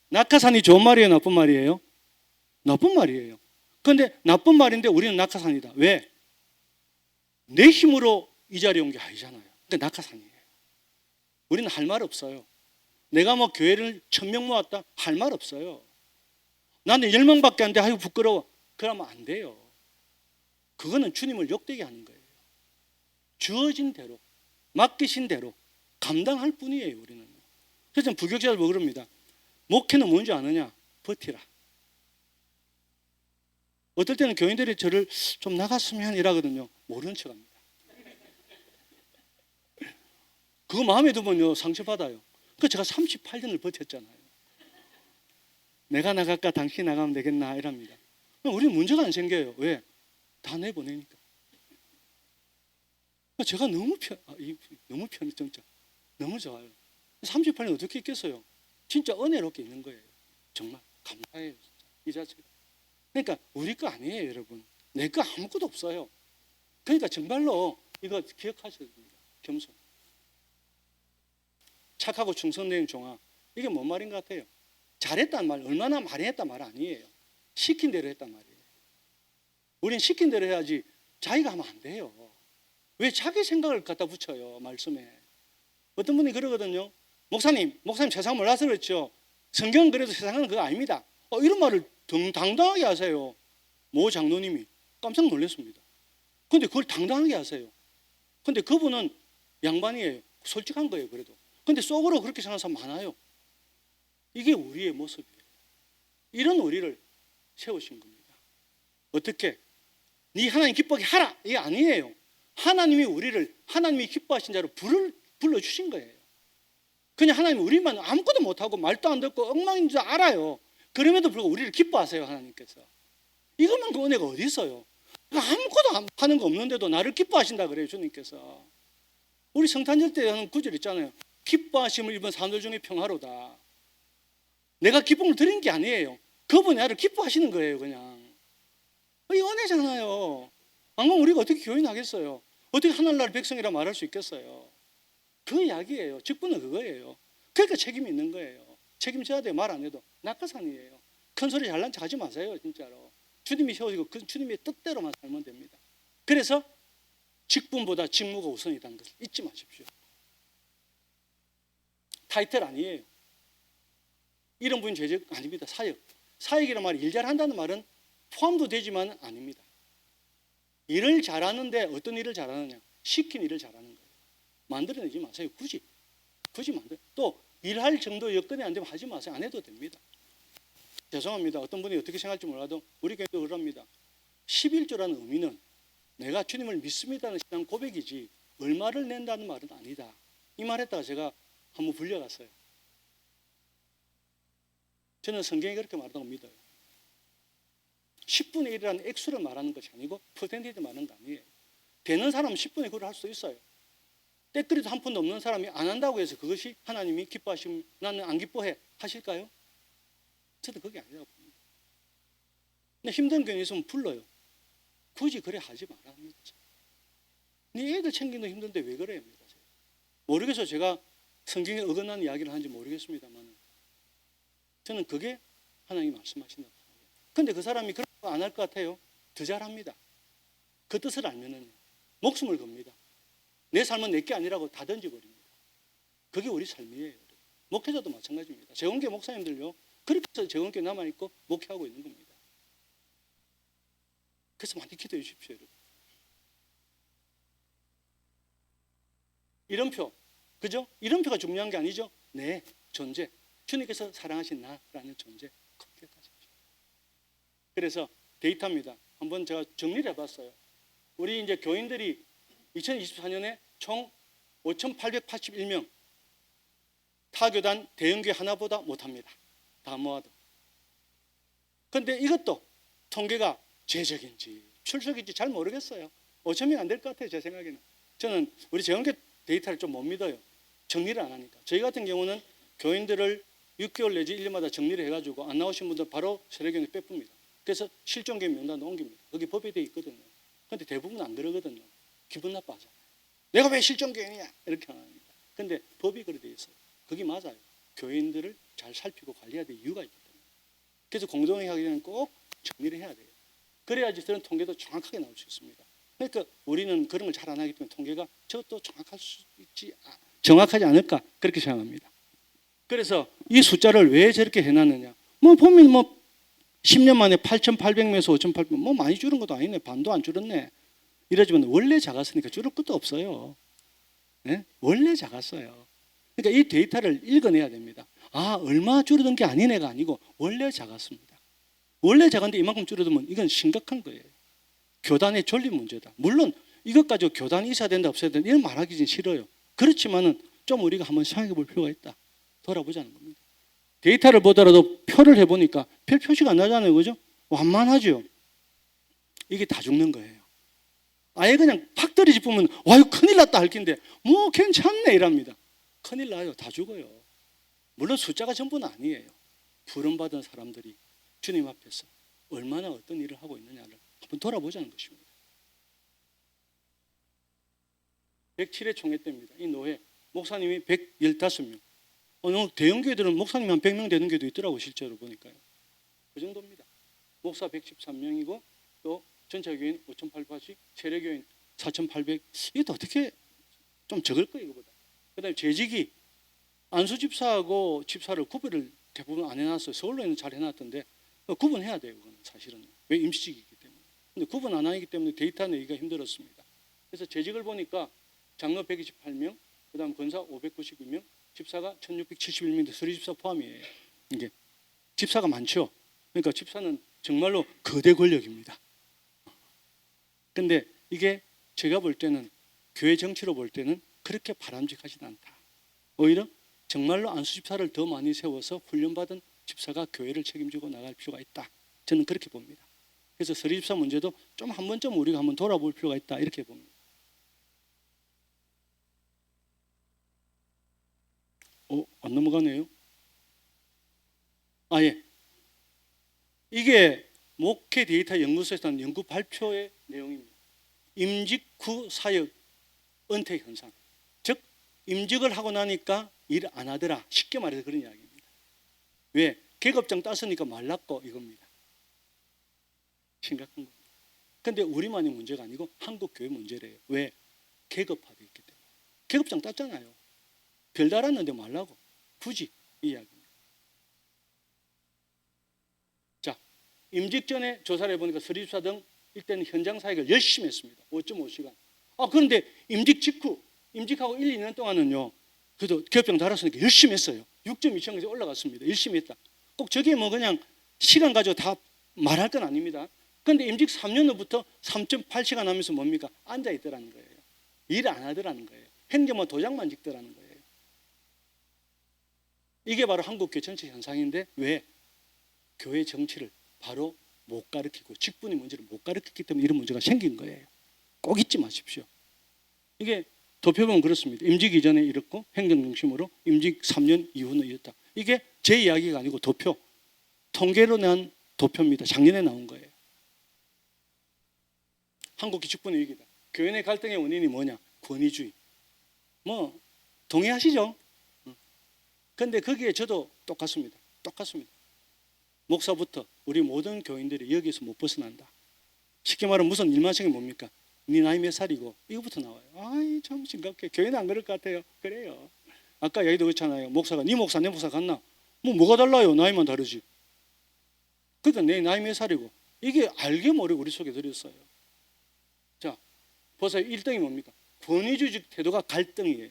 [SPEAKER 1] 낙하산이 좋은 말이에요? 나쁜 말이에요? 나쁜 말이에요. 그런데 나쁜 말인데 우리는 낙하산이다. 왜? 내 힘으로 이 자리에 온 게 아니잖아요. 그러니까 낙하산이에요. 우리는 할 말 없어요. 내가 뭐 교회를 1000명 모았다? 할 말 없어요. 나는 10명밖에 안 돼. 아이고 부끄러워. 그러면 안 돼요. 그거는 주님을 욕되게 하는 거예요. 주어진 대로, 맡기신 대로 감당할 뿐이에요. 우리는. 그래서 부교육자들 뭐 그럽니다. 목회는 뭔지 아느냐? 버티라. 어떨 때는 교인들이 저를 좀 나갔으면 이라거든요. 모르는 척합니다. 그거 마음에 두면요 상처받아요. 그래서 제가 38년을 버텼잖아요.
[SPEAKER 2] 내가 나갈까 당신이 나가면 되겠나 이랍니다. 우리 문제가 안 생겨요. 왜? 다 내보내니까. 제가 너무 편해 진짜. 너무 좋아요. 38년 어떻게 있겠어요? 진짜 은혜롭게 있는 거예요. 정말 감사해요. 이 자체가. 그러니까 우리 거 아니에요, 여러분. 내 거 아무것도 없어요. 그러니까 정말로 이거 기억하셔야 됩니다. 겸손. 착하고 충성된 종아. 이게 뭔 말인 것 같아요? 잘했단 말, 얼마나 많이 했단 말 아니에요. 시킨 대로 했단 말이에요. 우린 시킨 대로 해야지 자기가 하면 안 돼요. 왜 자기 생각을 갖다 붙여요, 말씀에. 어떤 분이 그러거든요. 목사님 세상 몰라서 그렇죠. 성경은 그래도 세상은 그거 아닙니다. 이런 말을 당당하게 하세요. 모 장로님이 깜짝 놀랐습니다. 근데 그걸 당당하게 하세요. 근데 그분은 양반이에요. 솔직한 거예요, 그래도. 근데 속으로 그렇게 생각하는 사람 많아요. 이게 우리의 모습이에요. 이런 우리를 세우신 겁니다. 어떻게? 네 하나님 기뻐하게 하라. 이게 아니에요. 하나님이 우리를 하나님이 기뻐하신 자로 불러주신 거예요. 그냥 하나님 우리만 아무것도 못하고 말도 안 듣고 엉망인 줄 알아요. 그럼에도 불구하고 우리를 기뻐하세요, 하나님께서. 이것만큼 은혜가 어디 있어요? 아무것도 하는 거 없는데도 나를 기뻐하신다 그래요, 주님께서. 우리 성탄절 때 하는 구절 있잖아요. 기뻐하심을 입은 사람들 중에 평화로다. 내가 기쁨을 드린 게 아니에요. 그분이 나를 기뻐하시는 거예요, 그냥. 이 은혜잖아요. 안 그러면 우리가 어떻게 교회 나겠어요? 어떻게 하늘나라 백성이라 말할 수 있겠어요? 그 이야기예요. 직분은 그거예요. 그러니까 책임이 있는 거예요. 책임져야 돼요. 말 안 해도. 낙하산이에요. 큰 소리 잘난 척 하지 마세요, 진짜로. 주님이 세우시고 그 주님의 뜻대로만 살면 됩니다. 그래서 직분보다 직무가 우선이라는 것을 잊지 마십시오. 타이틀 아니에요. 이런 분이 죄적 아닙니다. 사역. 사역이라는 말이 일 잘한다는 말은 포함도 되지만 아닙니다. 일을 잘하는데 어떤 일을 잘하느냐? 시킨 일을 잘하는 거예요. 만들어내지 마세요. 굳이 만들어. 또 일할 정도 여건이 안 되면 하지 마세요. 안 해도 됩니다. 죄송합니다. 어떤 분이 어떻게 생각할지 몰라도 우리 교회도 그럽니다. 11조라는 의미는 내가 주님을 믿습니다는 신앙 고백이지 얼마를 낸다는 말은 아니다. 이 말했다가 제가 한번 불려갔어요. 저는 성경이 그렇게 말한다고 믿어요. 10분의 1이라는 액수를 말하는 것이 아니고 퍼센테이지 말하는 거 아니에요. 되는 사람은 10분의 9를 할 수도 있어요. 때그리도 한 푼도 없는 사람이 안 한다고 해서 그것이 하나님이 기뻐하시면 나는 안 기뻐해 하실까요? 저도 그게 아니라고 봅니다. 근데 힘든 경우 있으면 불러요. 굳이 그래 하지 마라 합니다. 네 애들 챙기는 힘든데 왜 그래 합니다. 모르겠어요. 제가 성경에 어긋난 이야기를 하는지 모르겠습니다만 저는 그게 하나님이 말씀하신다. 근데 그 사람이 그런 거 안 할 것 같아요. 더 잘합니다. 그 뜻을 알면은 목숨을 겁니다. 내 삶은 내게 아니라고 다 던져버립니다. 그게 우리 삶이에요. 목회자도 마찬가지입니다. 재원교 목사님들요. 그렇게 해서 재원교 남아있고 목회하고 있는 겁니다. 그래서 많이 기도해 주십시오, 여러분. 이름표, 그죠? 이름표가 중요한 게 아니죠. 내 존재, 주님께서 사랑하신 나라는 존재 기억하십시오. 그래서 데이터입니다. 한번 제가 정리를 해봤어요. 우리 이제 교인들이 2024년에 총 5,881명, 타교단 대형교회 하나보다 못합니다. 다 모아도. 그런데 이것도 통계가 제적인지 출석인지 잘 모르겠어요. 5,000명 안 될 것 같아요, 제 생각에는. 저는 우리 재원교 데이터를 좀 못 믿어요. 정리를 안 하니까. 저희 같은 경우는 교인들을 6개월 내지 1년마다 정리를 해가지고 안 나오신 분들 바로 세례교인에 빼쁩니다. 그래서 실종교인 명단도 옮깁니다. 거기 법에 되어 있거든요. 그런데 대부분 안 그러거든요. 기분 나빠하잖아요. 내가 왜 실종교인이야? 이렇게 합니다. 그런데 법이 그렇게 되어 있어요. 그게 맞아요. 교인들을 잘 살피고 관리해야 될 이유가 있기 때문에. 그래서 공동회 하기 전에 꼭 정리를 해야 돼요. 그래야지 그런 통계도 정확하게 나올 수 있습니다. 그러니까 우리는 그런 걸 잘 안 하기 때문에 통계가 저것도 정확하지 않을까 그렇게 생각합니다. 그래서 이 숫자를 왜 저렇게 해놨느냐. 보면 10년 만에 8,800명에서 5,800명 많이 줄은 것도 아니네. 반도 안 줄었네. 이러지만 원래 작았으니까 줄을 것도 없어요. 네? 원래 작았어요. 그러니까 이 데이터를 읽어내야 됩니다. 얼마 줄어든 게 아니네가 아니고 원래 작았습니다. 원래 작은데 이만큼 줄어들면 이건 심각한 거예요. 교단의 존립 문제다. 물론 이것 가지고 교단이 있어야 된다 없어야 된다 이런 말하기 싫어요. 그렇지만은 좀 우리가 한번 생각해 볼 필요가 있다. 돌아보자는 겁니다. 데이터를 보더라도 표를 해보니까 별 표시가 안 나잖아요. 그죠? 완만하죠. 이게 다 죽는 거예요. 아예 그냥 팍 떨어지면 와 이거 큰일 났다 할 텐데 뭐 괜찮네 이랍니다. 큰일 나요. 다 죽어요. 물론 숫자가 전부는 아니에요. 부름받은 사람들이 주님 앞에서 얼마나 어떤 일을 하고 있느냐를 한번 돌아보자는 것입니다. 107회 총회 때입니다. 이 노회 목사님이 115명. 오늘 대형 교회들은 목사님이 한 100명 되는 교회도 있더라고 실제로 보니까요. 그 정도입니다. 목사 113명이고 또 전체 교인 5,880, 세례 교인 4,800. 이것도 어떻게 좀 적을 거예요 이거보다. 그다음에 재직이 안수 집사하고 집사를 구별을 대부분 안 해놨어요. 서울로는 잘 해놨던데 구분해야 돼요. 그건 사실은 왜 임시직이기 때문에. 근데 구분 안 하기 때문에 데이터 내기가 힘들었습니다. 그래서 재직을 보니까 장로 128명, 그다음 권사 592명, 집사가 1,671명인데 서리 집사 포함이에요. 이게 집사가 많죠. 그러니까 집사는 정말로 거대 권력입니다. 근데 이게 제가 볼 때는 교회 정치로 볼 때는 그렇게 바람직하진 않다. 오히려 정말로 안수 집사를 더 많이 세워서 훈련받은 집사가 교회를 책임지고 나갈 필요가 있다. 저는 그렇게 봅니다. 그래서 서리 집사 문제도 좀 한 번쯤 우리가 한번 돌아볼 필요가 있다. 이렇게 봅니다. 안 넘어가네요. 예. 이게 목회 데이터 연구소에서 한 연구 발표의 내용입니다. 임직 후 사역 은퇴 현상. 즉 임직을 하고 나니까 일 안 하더라. 쉽게 말해서 그런 이야기입니다. 왜? 계급장 땄으니까 말랐고 이겁니다. 심각한 겁니다. 근데 우리만의 문제가 아니고 한국 교회 문제래요. 왜? 계급화되어 있기 때문에. 계급장 땄잖아요. 별 달았는데 말라고. 굳이 이 이야기입니다. 자, 임직 전에 조사를 해보니까 서리집사 등 일단 현장 사역을 열심히 했습니다. 5.5시간. 그런데 임직 직후, 임직하고 1, 2년 동안은요. 그래도 계급장 달았으니까 열심히 했어요. 6.2천까지 올라갔습니다. 열심히 했다. 꼭 저게 뭐 그냥 시간 가지고 다 말할 건 아닙니다. 그런데 임직 3년 후부터 3.8시간 하면서 뭡니까? 앉아 있더라는 거예요. 일 안 하더라는 거예요. 행정만 도장만 찍더라는 거예요. 이게 바로 한국교회 전체 현상인데 왜? 교회 정치를 바로 못 가르치고 직분의 문제를 못 가르쳤기 때문에 이런 문제가 생긴 거예요. 꼭 잊지 마십시오. 이게 도표보면 그렇습니다. 임직 이전에 이렇고 행정 중심으로 임직 3년 이후는 이렇다. 이게 제 이야기가 아니고 도표. 통계로 난 도표입니다. 작년에 나온 거예요. 한국의 직분의 위기다. 교회 내 갈등의 원인이 뭐냐? 권위주의. 뭐 동의하시죠? 근데 거기에 저도 똑같습니다. 목사부터 우리 모든 교인들이 여기서 못 벗어난다. 쉽게 말하면 무슨 일만성이 뭡니까? 네 나이 몇 살이고 이거부터 나와요. 아이 참 심각해. 교회는 안 그럴 것 같아요. 그래요. 아까 얘기도 그렇잖아요. 목사가 네 목사 내 목사 같나? 뭐가 달라요? 나이만 다르지. 그러니까 내 나이 몇 살이고 이게 알게 모르게 우리 속에 들었어요. 자, 보세요. 1등이 뭡니까? 권위주의적 태도가 갈등이에요.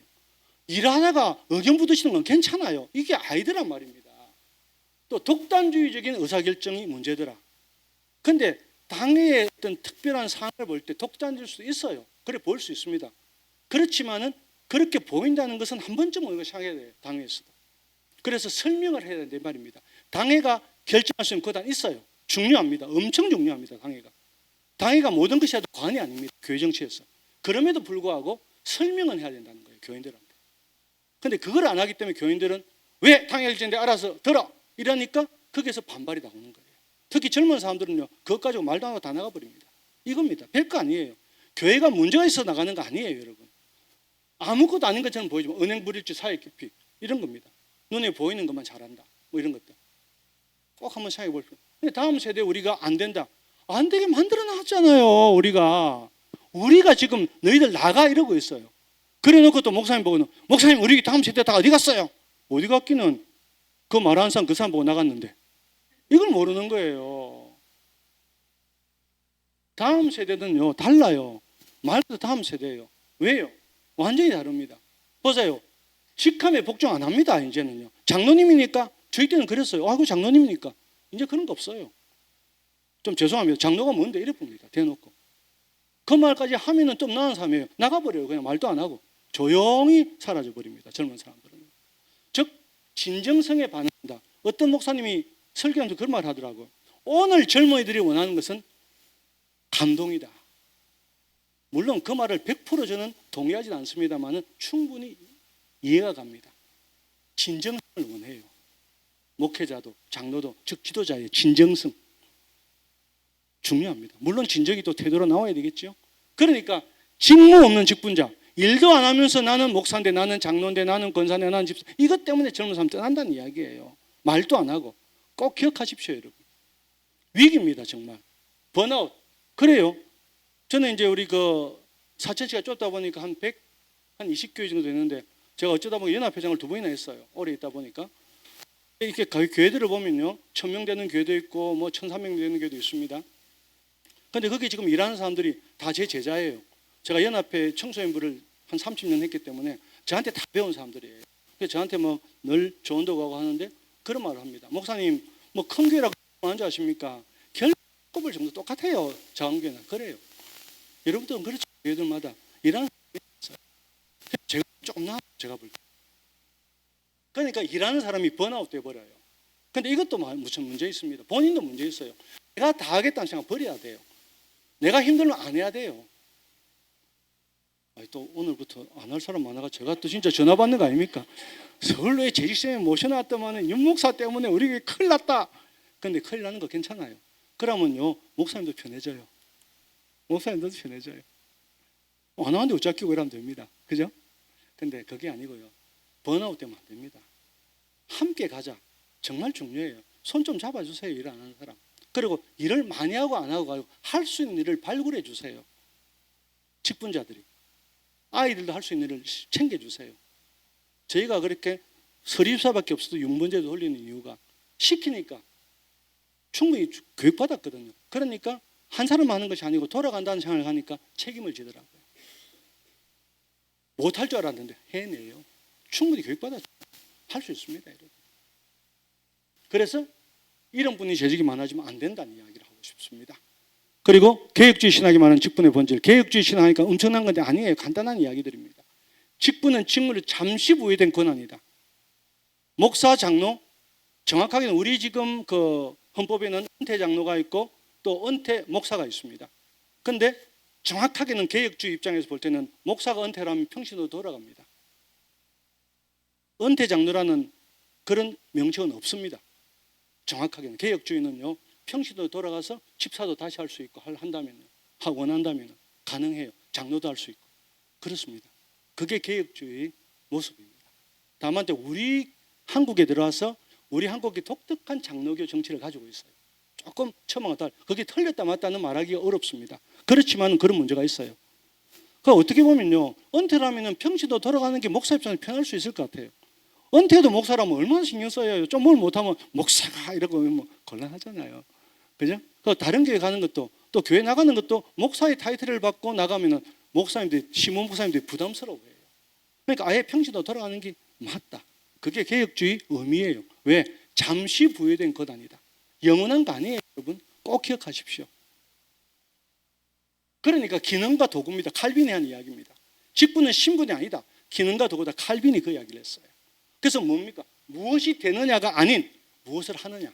[SPEAKER 2] 일하다가 의견 붙으시는 건 괜찮아요. 이게 아니더란 말입니다. 또 독단주의적인 의사결정이 문제더라. 근데 당의 어떤 특별한 상황을 볼 때 독단주의일 수도 있어요. 그래 볼 수 있습니다. 그렇지만은 그렇게 보인다는 것은 한 번쯤 우리가 생각해야 돼요. 당회에서도. 그래서 설명을 해야 된단 말입니다. 당회가 결정할 수 있는 권한이 있어요. 중요합니다. 엄청 중요합니다. 당회가 모든 것이 아니라 관이 아닙니다. 교회 정치에서. 그럼에도 불구하고 설명은 해야 된다는 거예요. 교인들한테. 근데 그걸 안 하기 때문에 교인들은 왜 당회 결정인데 알아서 들어 이러니까 거기에서 반발이 나오는 거예요. 특히 젊은 사람들은요 그것 가지고 말도 안 하고 다 나가버립니다. 이겁니다. 별거 아니에요. 교회가 문제가 있어 나가는 거 아니에요. 여러분. 아무것도 아닌 것처럼 보이지만 은행 불일치 사회 깊이 이런 겁니다. 눈에 보이는 것만 잘한다 뭐 이런 것들 꼭 한번 생각해 볼 필요. 근데 다음 세대에 우리가 안 된다 안 되게 만들어 놨잖아요. 우리가 지금 너희들 나가 이러고 있어요. 그래 놓고 또 목사님 보고는 목사님 우리 다음 세대 다 어디 갔어요? 어디 갔기는 그 말하는 사람 그 사람 보고 나갔는데 이걸 모르는 거예요. 다음 세대는요 달라요. 말도 다음 세대예요. 왜요? 완전히 다릅니다. 보세요. 직함에 복종 안 합니다. 이제는요. 장로님이니까 저희 때는 그랬어요. 아이고 장로님이니까 이제 그런 거 없어요. 좀 죄송합니다. 장로가 뭔데 이래 봅니다. 대놓고 그 말까지 하면은 좀 나은 사람이에요. 나가버려요. 그냥 말도 안 하고 조용히 사라져 버립니다. 젊은 사람들은. 즉 진정성에 반한다. 어떤 목사님이 설교하면서 그런 말 하더라고요. 오늘 젊은이들이 원하는 것은 감동이다. 물론 그 말을 100% 저는 동의하지 않습니다만 충분히 이해가 갑니다. 진정성을 원해요. 목회자도 장로도 즉 지도자의 진정성 중요합니다. 물론 진정이 또 태도로 나와야 되겠죠. 그러니까 직무 없는 직분자, 일도 안 하면서 나는 목사인데 나는 장로인데 나는 권사인데 나는 집사, 이것 때문에 젊은 사람 떠난다는 이야기예요. 말도 안 하고. 꼭 기억하십시오, 여러분. 위기입니다, 정말. 번아웃. 그래요. 저는 이제 우리 그 사천시가 쫓다 보니까 한 20교회 정도 되는데 제가 어쩌다 보니 연합회장을 2번이나 했어요. 오래 있다 보니까. 이렇게 교회들을 보면요. 1000명 되는 교회도 있고 뭐 1300명 되는 교회도 있습니다. 근데 거기 지금 일하는 사람들이 다 제 제자예요. 제가 연합회 청소년부를 한 30년 했기 때문에 저한테 다 배운 사람들이에요. 그래서 저한테 뭐 늘 조언도 가고 하는데 그런 말을 합니다. 목사님 뭐 큰 교회라고 하는 줄 아십니까? 결급을 전부 똑같아요. 작은 교회는. 그래요. 여러분들은 그렇죠. 교회들마다 일하는 사람이 있어요. 제가 조금 나아요. 제가 볼 때. 그러니까 일하는 사람이 번아웃 돼버려요. 근데 이것도 무슨 문제 있습니다. 본인도 문제 있어요. 내가 다 하겠다는 생각 버려야 돼요. 내가 힘들면 안 해야 돼요. 아니, 또 오늘부터 안 할 사람 많아가 제가 또 진짜 전화 받는 거 아닙니까? 서울로에 재직생에 모셔놨더만 윤 목사 때문에 우리 교회 큰일 났다. 근데 큰일 나는 거 괜찮아요. 그러면요 목사님도 편해져요. 목사님도 편해져요. 안 하는데 어차피 이러면 됩니다. 그죠? 근데 그게 아니고요. 번아웃 되면 안 됩니다. 함께 가자. 정말 중요해요. 손 좀 잡아주세요. 일 안 하는 사람. 그리고 일을 많이 하고 안 하고 할 수 있는 일을 발굴해 주세요. 직분자들이. 아이들도 할 수 있는 일을 챙겨주세요. 저희가 그렇게 서리사밖에 없어도 융번제도 돌리는 이유가 시키니까 충분히 교육받았거든요. 그러니까 한 사람 하는 것이 아니고 돌아간다는 생각을 하니까 책임을 지더라고요. 못할 줄 알았는데 해내요. 충분히 교육받았죠. 할 수 있습니다. 여러분. 그래서 이런 분이 재직이 많아지면 안 된다는 이야기를 하고 싶습니다. 그리고 계획주의 신학이 말하는 직분의 본질. 계획주의 신학하니까 엄청난 건데 아니에요. 간단한 이야기들입니다. 직분은 직무를 잠시 부여된 권한이다. 목사, 장로, 정확하게는 우리 지금 그 헌법에는 은퇴 장로가 있고 또 은퇴 목사가 있습니다. 근데 정확하게는 개혁주의 입장에서 볼 때는 목사가 은퇴를 하면 평신으로 돌아갑니다. 은퇴 장로라는 그런 명칭은 없습니다. 정확하게는 개혁주의는요 평신으로 돌아가서 집사도 다시 할 수 있고 한다면요, 원한다면 가능해요. 장로도 할 수 있고 그렇습니다. 그게 개혁주의 모습입니다. 다만 우리 한국에 들어와서 우리 한국이 독특한 장로교 정치를 가지고 있어요. 조금 처마가 달. 그게 틀렸다 맞다는 말하기가 어렵습니다. 그렇지만 그런 문제가 있어요. 그 어떻게 보면요, 은퇴를 하면 평신도 돌아가는 게 목사 입장에서 편할 수 있을 것 같아요. 은퇴도 목사라면 얼마나 신경 써야 좀 뭘 못하면 목사가 이러고 뭐 곤란하잖아요. 그죠? 그 다른 교회 가는 것도 또 교회 나가는 것도 목사의 타이틀을 받고 나가면은 목사님들이 시몬 목사님들이 부담스러워해요. 그러니까 아예 평신도 돌아가는 게 맞다. 그게 개혁주의 의미예요. 왜? 잠시 부여된 것 아니다. 영원한 거 아니에요, 여러분. 꼭 기억하십시오. 그러니까 기능과 도구입니다. 칼빈이 한 이야기입니다. 직분은 신분이 아니다. 기능과 도구다. 칼빈이 그 이야기를 했어요. 그래서 뭡니까? 무엇이 되느냐가 아닌 무엇을 하느냐.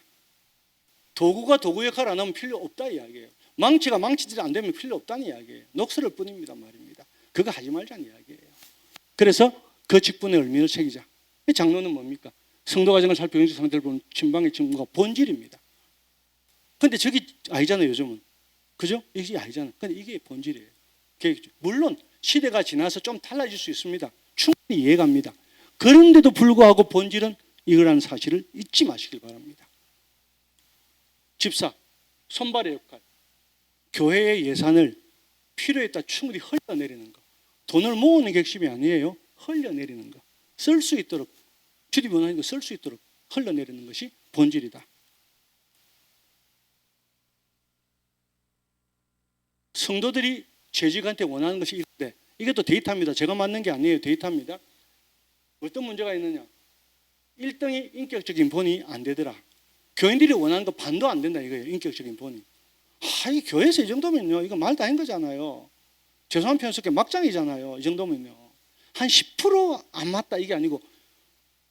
[SPEAKER 2] 도구가 도구 역할을 안 하면 필요 없다 이야기예요. 망치가 망치질이 안 되면 필요 없다는 이야기예요. 녹슬을 뿐입니다 말입니다. 그거 하지 말자는 이야기예요. 그래서 그 직분의 의미를 새기자. 장로는 뭡니까? 성도 과정을 살펴 영적 상태를 보는 침방의 직무가 본질입니다. 근데 저기 아니잖아요 요즘은. 그죠? 이게 아니잖아요. 근데 이게 본질이에요. 물론 시대가 지나서 좀 달라질 수 있습니다. 충분히 이해갑니다. 그런데도 불구하고 본질은 이거라는 사실을 잊지 마시길 바랍니다. 집사, 손발의 역할, 교회의 예산을 필요에 따라 충분히 흘려내리는 것. 돈을 모으는 게 핵심이 아니에요. 흘려내리는 것. 쓸 수 있도록, 주디 원하는 거 쓸 수 있도록 흘려내리는 것이 본질이다. 성도들이 재직한테 원하는 것이 이런데 이게 또 데이터입니다. 제가 만든 게 아니에요. 데이터입니다. 어떤 문제가 있느냐? 1등이 인격적인 본이 안 되더라. 교인들이 원하는 거 반도 안 된다 이거예요. 인격적인 본이. 이 교회에서 이 정도면요. 이거 말 다 한 거잖아요. 죄송한 표현 쓸게 막장이잖아요. 이 정도면요. 한 10% 안 맞다 이게 아니고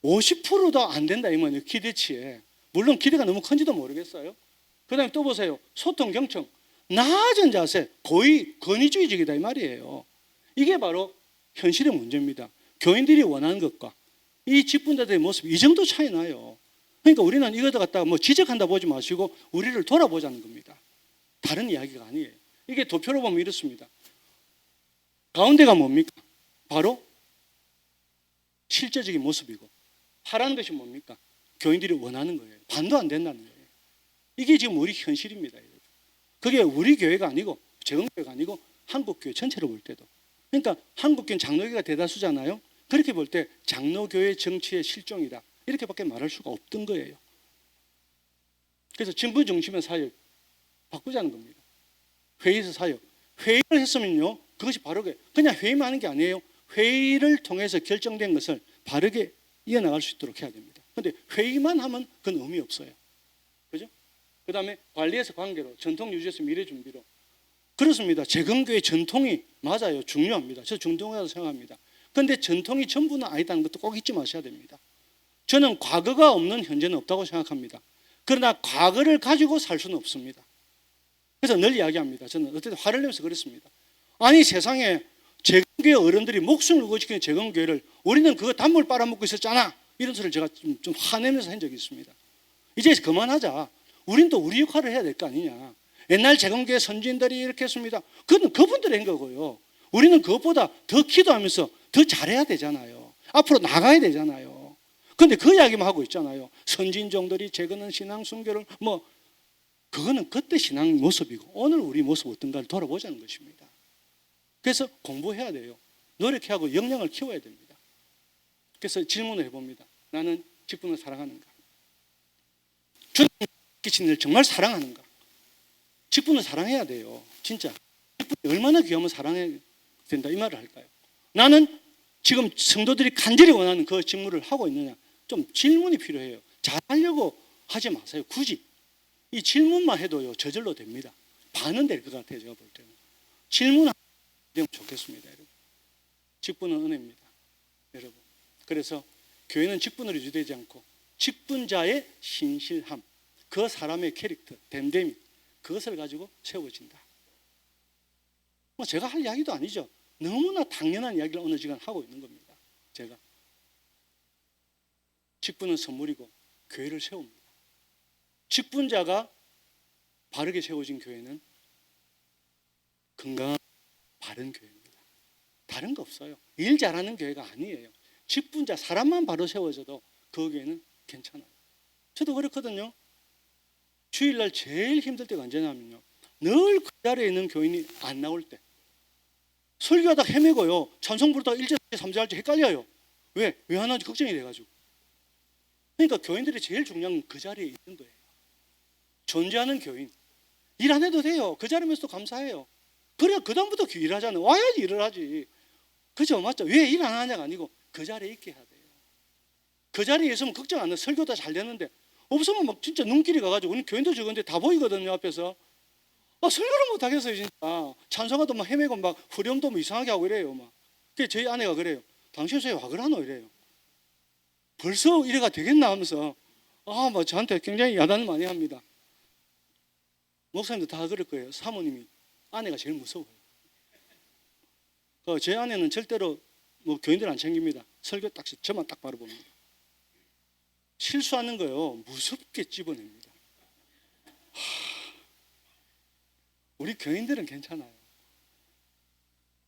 [SPEAKER 2] 50%도 안 된다 이거예요. 기대치에. 물론 기대가 너무 큰지도 모르겠어요. 그 다음에 또 보세요. 소통 경청. 낮은 자세, 고의, 권위주의적이다 이 말이에요. 이게 바로 현실의 문제입니다. 교인들이 원하는 것과 이 직분자들의 모습 이 정도 차이 나요. 그러니까 우리는 이거를 갖다가 뭐 지적한다 보지 마시고 우리를 돌아보자는 겁니다. 다른 이야기가 아니에요. 이게 도표로 보면 이렇습니다. 가운데가 뭡니까? 바로 실제적인 모습이고 하라는 것이 뭡니까? 교인들이 원하는 거예요. 반도 안 된다는 거예요. 이게 지금 우리 현실입니다. 그게 우리 교회가 아니고 재건교회가 아니고 한국교회 전체로 볼 때도. 그러니까 한국교회는 장로교회가 대다수잖아요. 그렇게 볼 때 장로교회 정치의 실종이다. 이렇게밖에 말할 수가 없던 거예요. 그래서 진보 중심의 사역 바꾸자는 겁니다. 회의에서 사역. 회의를 했으면요. 그것이 바르게 그냥 회의만 하는 게 아니에요. 회의를 통해서 결정된 것을 바르게 이어나갈 수 있도록 해야 됩니다. 그런데 회의만 하면 그건 의미 없어요. 그죠? 그 다음에 관리에서 관계로, 전통 유지에서 미래 준비로. 그렇습니다. 재건교의 전통이 맞아요. 중요합니다. 저 중요하다고 생각합니다. 그런데 전통이 전부는 아니다는 것도 꼭 잊지 마셔야 됩니다. 저는 과거가 없는 현재는 없다고 생각합니다. 그러나 과거를 가지고 살 수는 없습니다. 그래서 늘 이야기합니다. 저는 어쨌든 화를 내면서 그랬습니다. 아니 세상에 재건교회 어른들이 목숨을 걸고 지키는 재건교회를 우리는 그거 단물 빨아먹고 있었잖아. 이런 소리를 제가 좀 화내면서 한 적이 있습니다. 이제 그만하자. 우린 또 우리 역할을 해야 될 거 아니냐. 옛날 재건교회 선진들이 이렇게 했습니다. 그건 그분들이 한 거고요. 우리는 그것보다 더 기도하면서 더 잘해야 되잖아요. 앞으로 나가야 되잖아요. 그런데 그 이야기만 하고 있잖아요. 선진종들이 재건은 신앙 순교를 뭐 그거는 그때 신앙 모습이고 오늘 우리 모습 어떤가를 돌아보자는 것입니다. 그래서 공부해야 돼요. 노력해야 하고 역량을 키워야 됩니다. 그래서 질문을 해봅니다. 나는 직분을 사랑하는가? 주님 끼친 일 정말 사랑하는가? 직분을 사랑해야 돼요. 진짜. 직분이 얼마나 귀하면 사랑해야 된다 이 말을 할까요? 나는 지금 성도들이 간절히 원하는 그 직무를 하고 있느냐? 좀 질문이 필요해요. 잘하려고 하지 마세요. 굳이. 이 질문만 해도요 저절로 됩니다. 반은 될 것 같아요. 제가 볼 때는. 질문하면 좋겠습니다. 여러분. 직분은 은혜입니다. 여러분. 그래서 교회는 직분으로 유지되지 않고 직분자의 신실함, 그 사람의 캐릭터, 됨됨이 그것을 가지고 세워진다. 뭐 제가 할 이야기도 아니죠. 너무나 당연한 이야기를 어느 시간 하고 있는 겁니다. 제가 직분은 선물이고 교회를 세웁니다. 직분자가 바르게 세워진 교회는 건강한 바른 교회입니다. 다른 거 없어요. 일 잘하는 교회가 아니에요. 직분자 사람만 바로 세워져도 그 교회는 괜찮아요. 저도 그렇거든요. 주일날 제일 힘들 때가 언제냐면요. 늘 그 자리에 있는 교인이 안 나올 때. 설교하다가 헤매고요. 찬송 부르다가 1절, 3절 할지 헷갈려요. 왜 하나인지 걱정이 돼가지고. 그러니까 교인들이 제일 중요한 건 그 자리에 있는 거예요. 존재하는 교인. 일 안 해도 돼요. 그 자리면서도 감사해요. 그래야 그 다음부터 일하잖아요. 와야지 일을 하지. 그죠? 맞죠? 왜 일 안 하냐가 아니고 그 자리에 있게 해야 돼요. 그 자리에 있으면 걱정 안 해요. 설교 다 잘 되는데 없으면 막 진짜 눈길이 가가지고 우리 교인도 적은데 다 보이거든요. 앞에서. 설교를 못 하겠어요. 진짜. 찬송가도 막 헤매고 막 후렴도 뭐 이상하게 하고 이래요. 막. 그래서 저희 아내가 그래요. 당신 왜 와 그러노 이래요. 벌써 이래가 되겠나 하면서 뭐 저한테 굉장히 야단을 많이 합니다. 목사님도 다 그럴 거예요. 사모님이 아내가 제일 무서워요. 제 아내는 절대로 뭐 교인들 안 챙깁니다. 설교 딱 저만 딱 바로 봅니다. 실수하는 거요 무섭게 집어냅니다. 우리 교인들은 괜찮아요.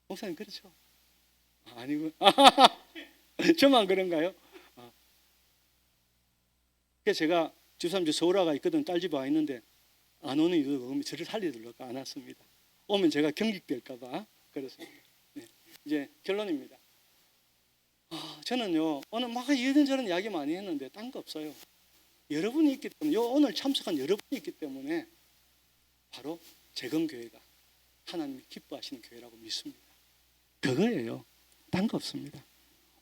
[SPEAKER 2] 목사님 그렇죠? 아니고 저만 그런가요? 그래서 제가 집사님 서울 와가 있거든. 딸 집에 와 있는데 안 오는 이유가 그거면 저를 살리려고 안 왔습니다. 오면 제가 경직될까 봐 그렇습니다. 네. 이제 결론입니다. 저는요 오늘 막 이런저런 이야기 많이 했는데 딴 거 없어요. 여러분이 있기 때문에 오늘 참석한 여러분이 있기 때문에 바로 재건교회가 하나님이 기뻐하시는 교회라고 믿습니다. 그거예요. 딴 거 없습니다.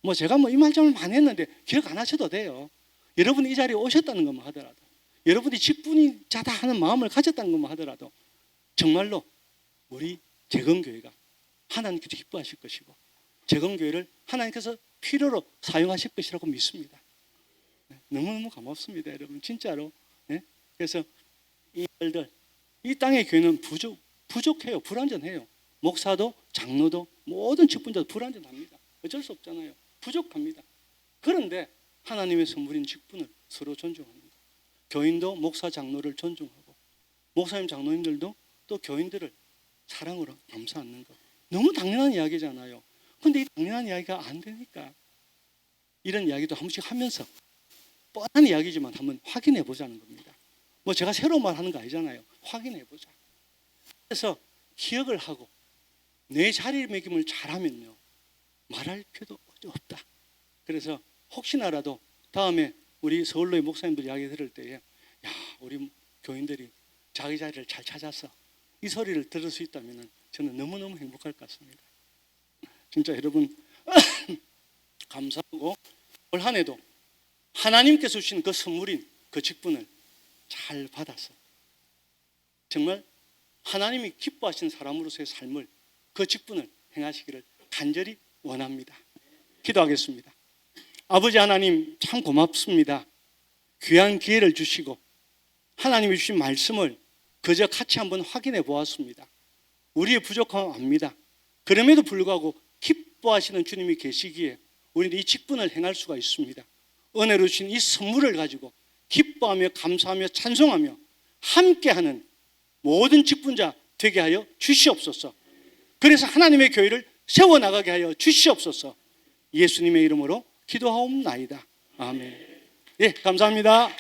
[SPEAKER 2] 뭐 제가 이 말씀을 많이 했는데 기억 안 하셔도 돼요. 여러분이 이 자리에 오셨다는 것만 하더라도 여러분이 직분자다 하는 마음을 가졌다는 것만 하더라도 정말로 우리 재건교회가 하나님께서 기뻐하실 것이고 재건교회를 하나님께서 필요로 사용하실 것이라고 믿습니다. 너무너무 고맙습니다, 여러분. 진짜로. 예? 그래서 이 일들, 이 땅의 교회는 부족해요. 불완전해요. 목사도 장로도 모든 직분자도 불완전합니다. 어쩔 수 없잖아요. 부족합니다. 그런데 하나님의 선물인 직분을 서로 존중합니다. 교인도 목사 장로를 존중하고 목사님 장로님들도 또 교인들을 사랑으로 감싸는 것. 너무 당연한 이야기잖아요. 그런데 이 당연한 이야기가 안 되니까 이런 이야기도 한 번씩 하면서 뻔한 이야기지만 한번 확인해 보자는 겁니다. 뭐 제가 새로운 말 하는 거 아니잖아요. 확인해 보자. 그래서 기억을 하고 내 자리매김을 잘하면요, 말할 필요도 없다. 그래서 혹시나라도 다음에 우리 서울로의 목사님들 이야기 들을 때에 야, 우리 교인들이 자기 자리를 잘 찾아서 이 소리를 들을 수 있다면 저는 너무너무 행복할 것 같습니다. 진짜 여러분 감사하고 올 한 해도 하나님께서 주신 그 선물인 그 직분을 잘 받아서 정말 하나님이 기뻐하시는 사람으로서의 삶을, 그 직분을 행하시기를 간절히 원합니다. 기도하겠습니다. 아버지 하나님, 참 고맙습니다. 귀한 기회를 주시고 하나님이 주신 말씀을 그저 같이 한번 확인해 보았습니다. 우리의 부족함을 압니다. 그럼에도 불구하고 기뻐하시는 주님이 계시기에 우리는 이 직분을 행할 수가 있습니다. 은혜로 주신 이 선물을 가지고 기뻐하며 감사하며 찬송하며 함께하는 모든 직분자 되게 하여 주시옵소서. 그래서 하나님의 교회를 세워나가게 하여 주시옵소서. 예수님의 이름으로 기도하옵나이다. 아멘. 예, 감사합니다.